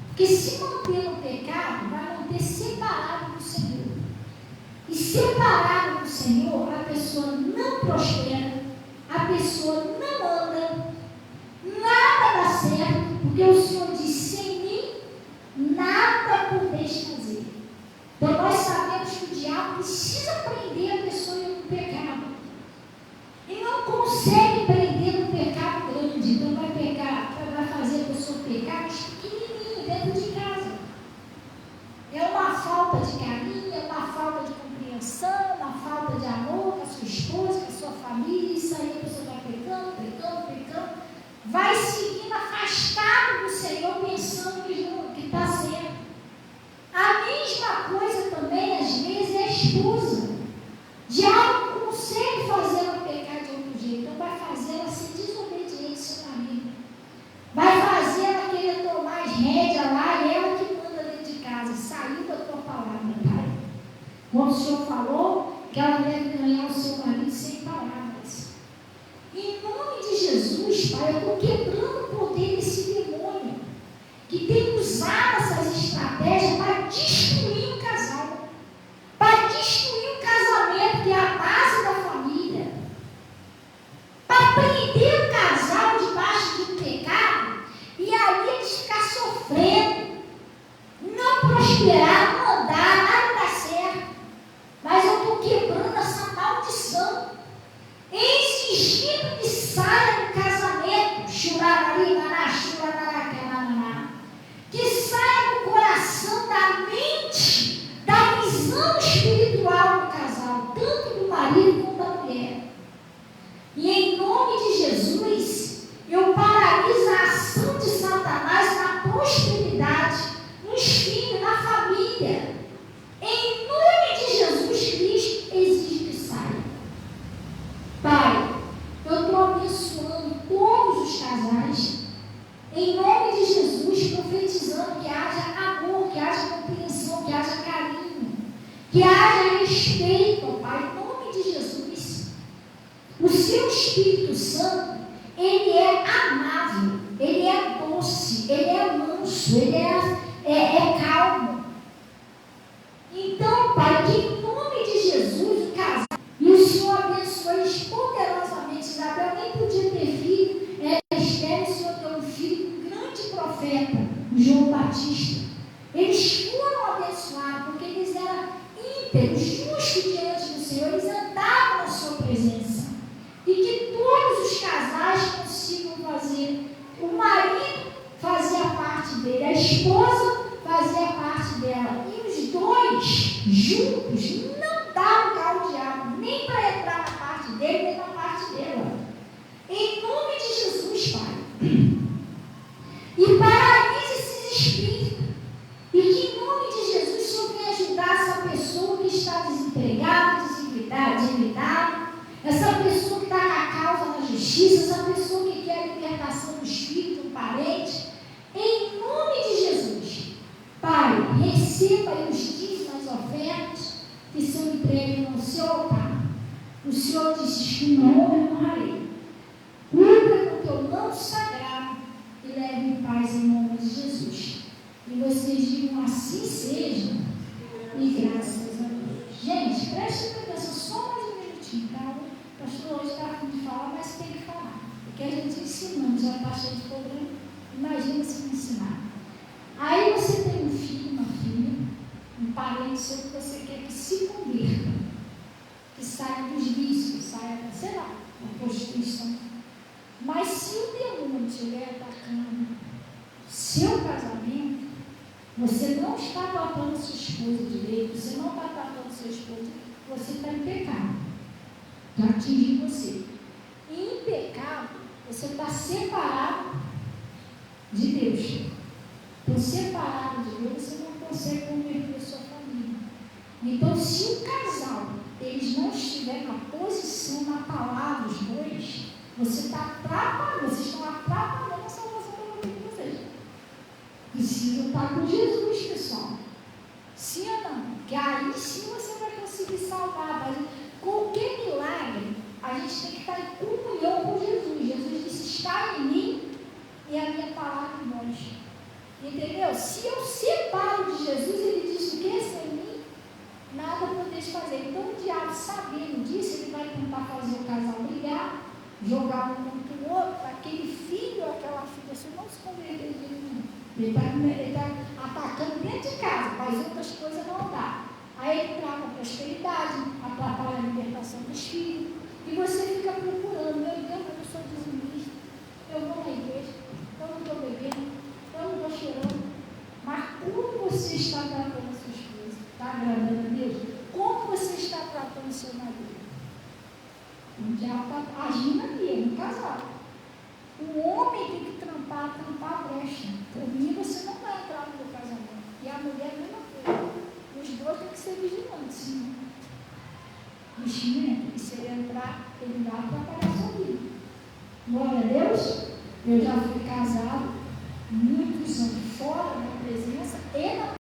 Porque se manter no pecado, vai manter separado do Senhor. E separado do Senhor, a pessoa não prospera, a pessoa não anda, nada dá certo, porque o Senhor disse: sem mim, nada podeis fazer. Então nós sabemos que o diabo precisa prender a pessoa no pecado. E não consegue prender no pecado grande. Então vai fazer a pessoa pecar pequenininho dentro de casa. É uma falta de carinho, é uma falta de compreensão, uma falta de amor com a sua esposa, com a sua família. Isso aí a pessoa vai pecando, vai seguindo afastado do Senhor, pensando que está certo. A mesma coisa também, às vezes, é a esposa. O diabo não consegue fazer ela pecar de outro jeito, então vai fazer ela ser desobediente ao seu marido. Vai fazer ela querer tomar as rédeas lá, e ela que manda dentro de casa. Saiu da tua palavra, Pai. Como o Senhor falou, que ela deve ganhar o seu marido sem palavras. Em nome de Jesus, Pai, eu estou quebrando o poder desse demônio que tem usado essas estratégias para destruir o casal, para destruir o casamento, que é a base da família, para prender o casal debaixo de um pecado, e aí eles ficar sofrendo, não prosperar, não andar, nada dá certo. Mas eu estou quebrando essa maldição, exigindo que saia do casamento, que saia do coração, da mente, da visão espiritual do casal, tanto do marido como da mulher. E em nome de Jesus, eu paraliso a ação de Satanás na prosperidade, nos filhos, na família. Em nome de Jesus Cristo, exige que saia. Pai, eu estou abençoando todos os casais, em nome de Jesus, profetizando que haja amor, que haja compreensão, que haja carinho, que haja respeito, Pai, em nome de Jesus. O seu Espírito Santo, ele é amável, ele é doce, ele é manso, ele é calmo. Então, Pai, que em nome de Jesus, o casal, e o Senhor abençoou eles poderosamente. Isabel nem podia ter filho, Esther, o Senhor deu um filho, um grande profeta, João Batista. Eles foram abençoados, porque eles eram íntegros, justos diante do Senhor, eles andavam na sua presença. E que todos os casais consigam fazer, o marido fazia parte dele, a esposa fazia parte dela, e os dois juntos não dá lugar ao diabo, nem para entrar na parte dele, nem na parte dela. Em nome de Jesus, Pai. E paralise esses espíritos. E que em nome de Jesus o Senhor venha ajudar essa pessoa que está desempregada, endividada, essa pessoa que está com a causa na justiça, essa pessoa que quer a libertação do espírito, um parente. Em nome de Jesus, Pai, receba aí os dízimos, as ofertas que são entregues no seu altar. O Senhor disse que não honrarei. Cubra com teu manto sagrado e leve em paz em nome de Jesus. E vocês digam: assim seja, e graças a Deus. Gente, preste atenção, só mais um minutinho, tá? O pastor hoje está a fim de falar, mas tem que falar. Porque a gente ensinando, já está cheio de problema. Imagina se não ensinar. Aí você tem um filho, uma filha, um parente seu que você quer que se converta, que saia dos vícios, saia, sei lá, da prostituição. Mas se o demônio estiver atacando seu casamento, você não está tratando sua esposa direito, você não está tratando seu esposo, você está em pecado. Para atingir você. E em pecado, você está separado de Deus. Então, separado de Deus, você não consegue converter a sua família. Então, se o casal, eles não estiverem na posição, na palavra, os dois, você está atrapalhando, vocês estão atrapalhando a salvação da vida de vocês. Precisa estar com Jesus, pessoal. Sim ou não? Que aí sim você vai conseguir salvar. Mas qualquer milagre, a gente tem que estar em comunhão com Jesus. Jesus disse: está em mim e a minha palavra em vós. Entendeu? Se eu separo de Jesus, ele diz o que? Sem mim, nada podeis fazer. Então, Ele está atacando dentro de casa, mas outras coisas não dá. Aí ele trava a prosperidade, atrapalha a libertação dos filhos. E você fica procurando, meu Deus, eu sou dizimista, eu vou na igreja, eu não estou bebendo, eu não estou cheirando. Mas como você está tratando a sua esposa? Está agradando a Deus? Como você está tratando o seu marido? O diabo está agindo ali, no casal. O homem tem que trampar a brecha. Por mim, você não vai entrar no meu casamento. E a mulher é a mesma coisa. Os dois têm que ser vigilantes, sim. O bichinho, e se ele entrar, ele vai atrapalhar a sua vida. Glória a Deus. Eu já fui casado muitos anos fora da presença e na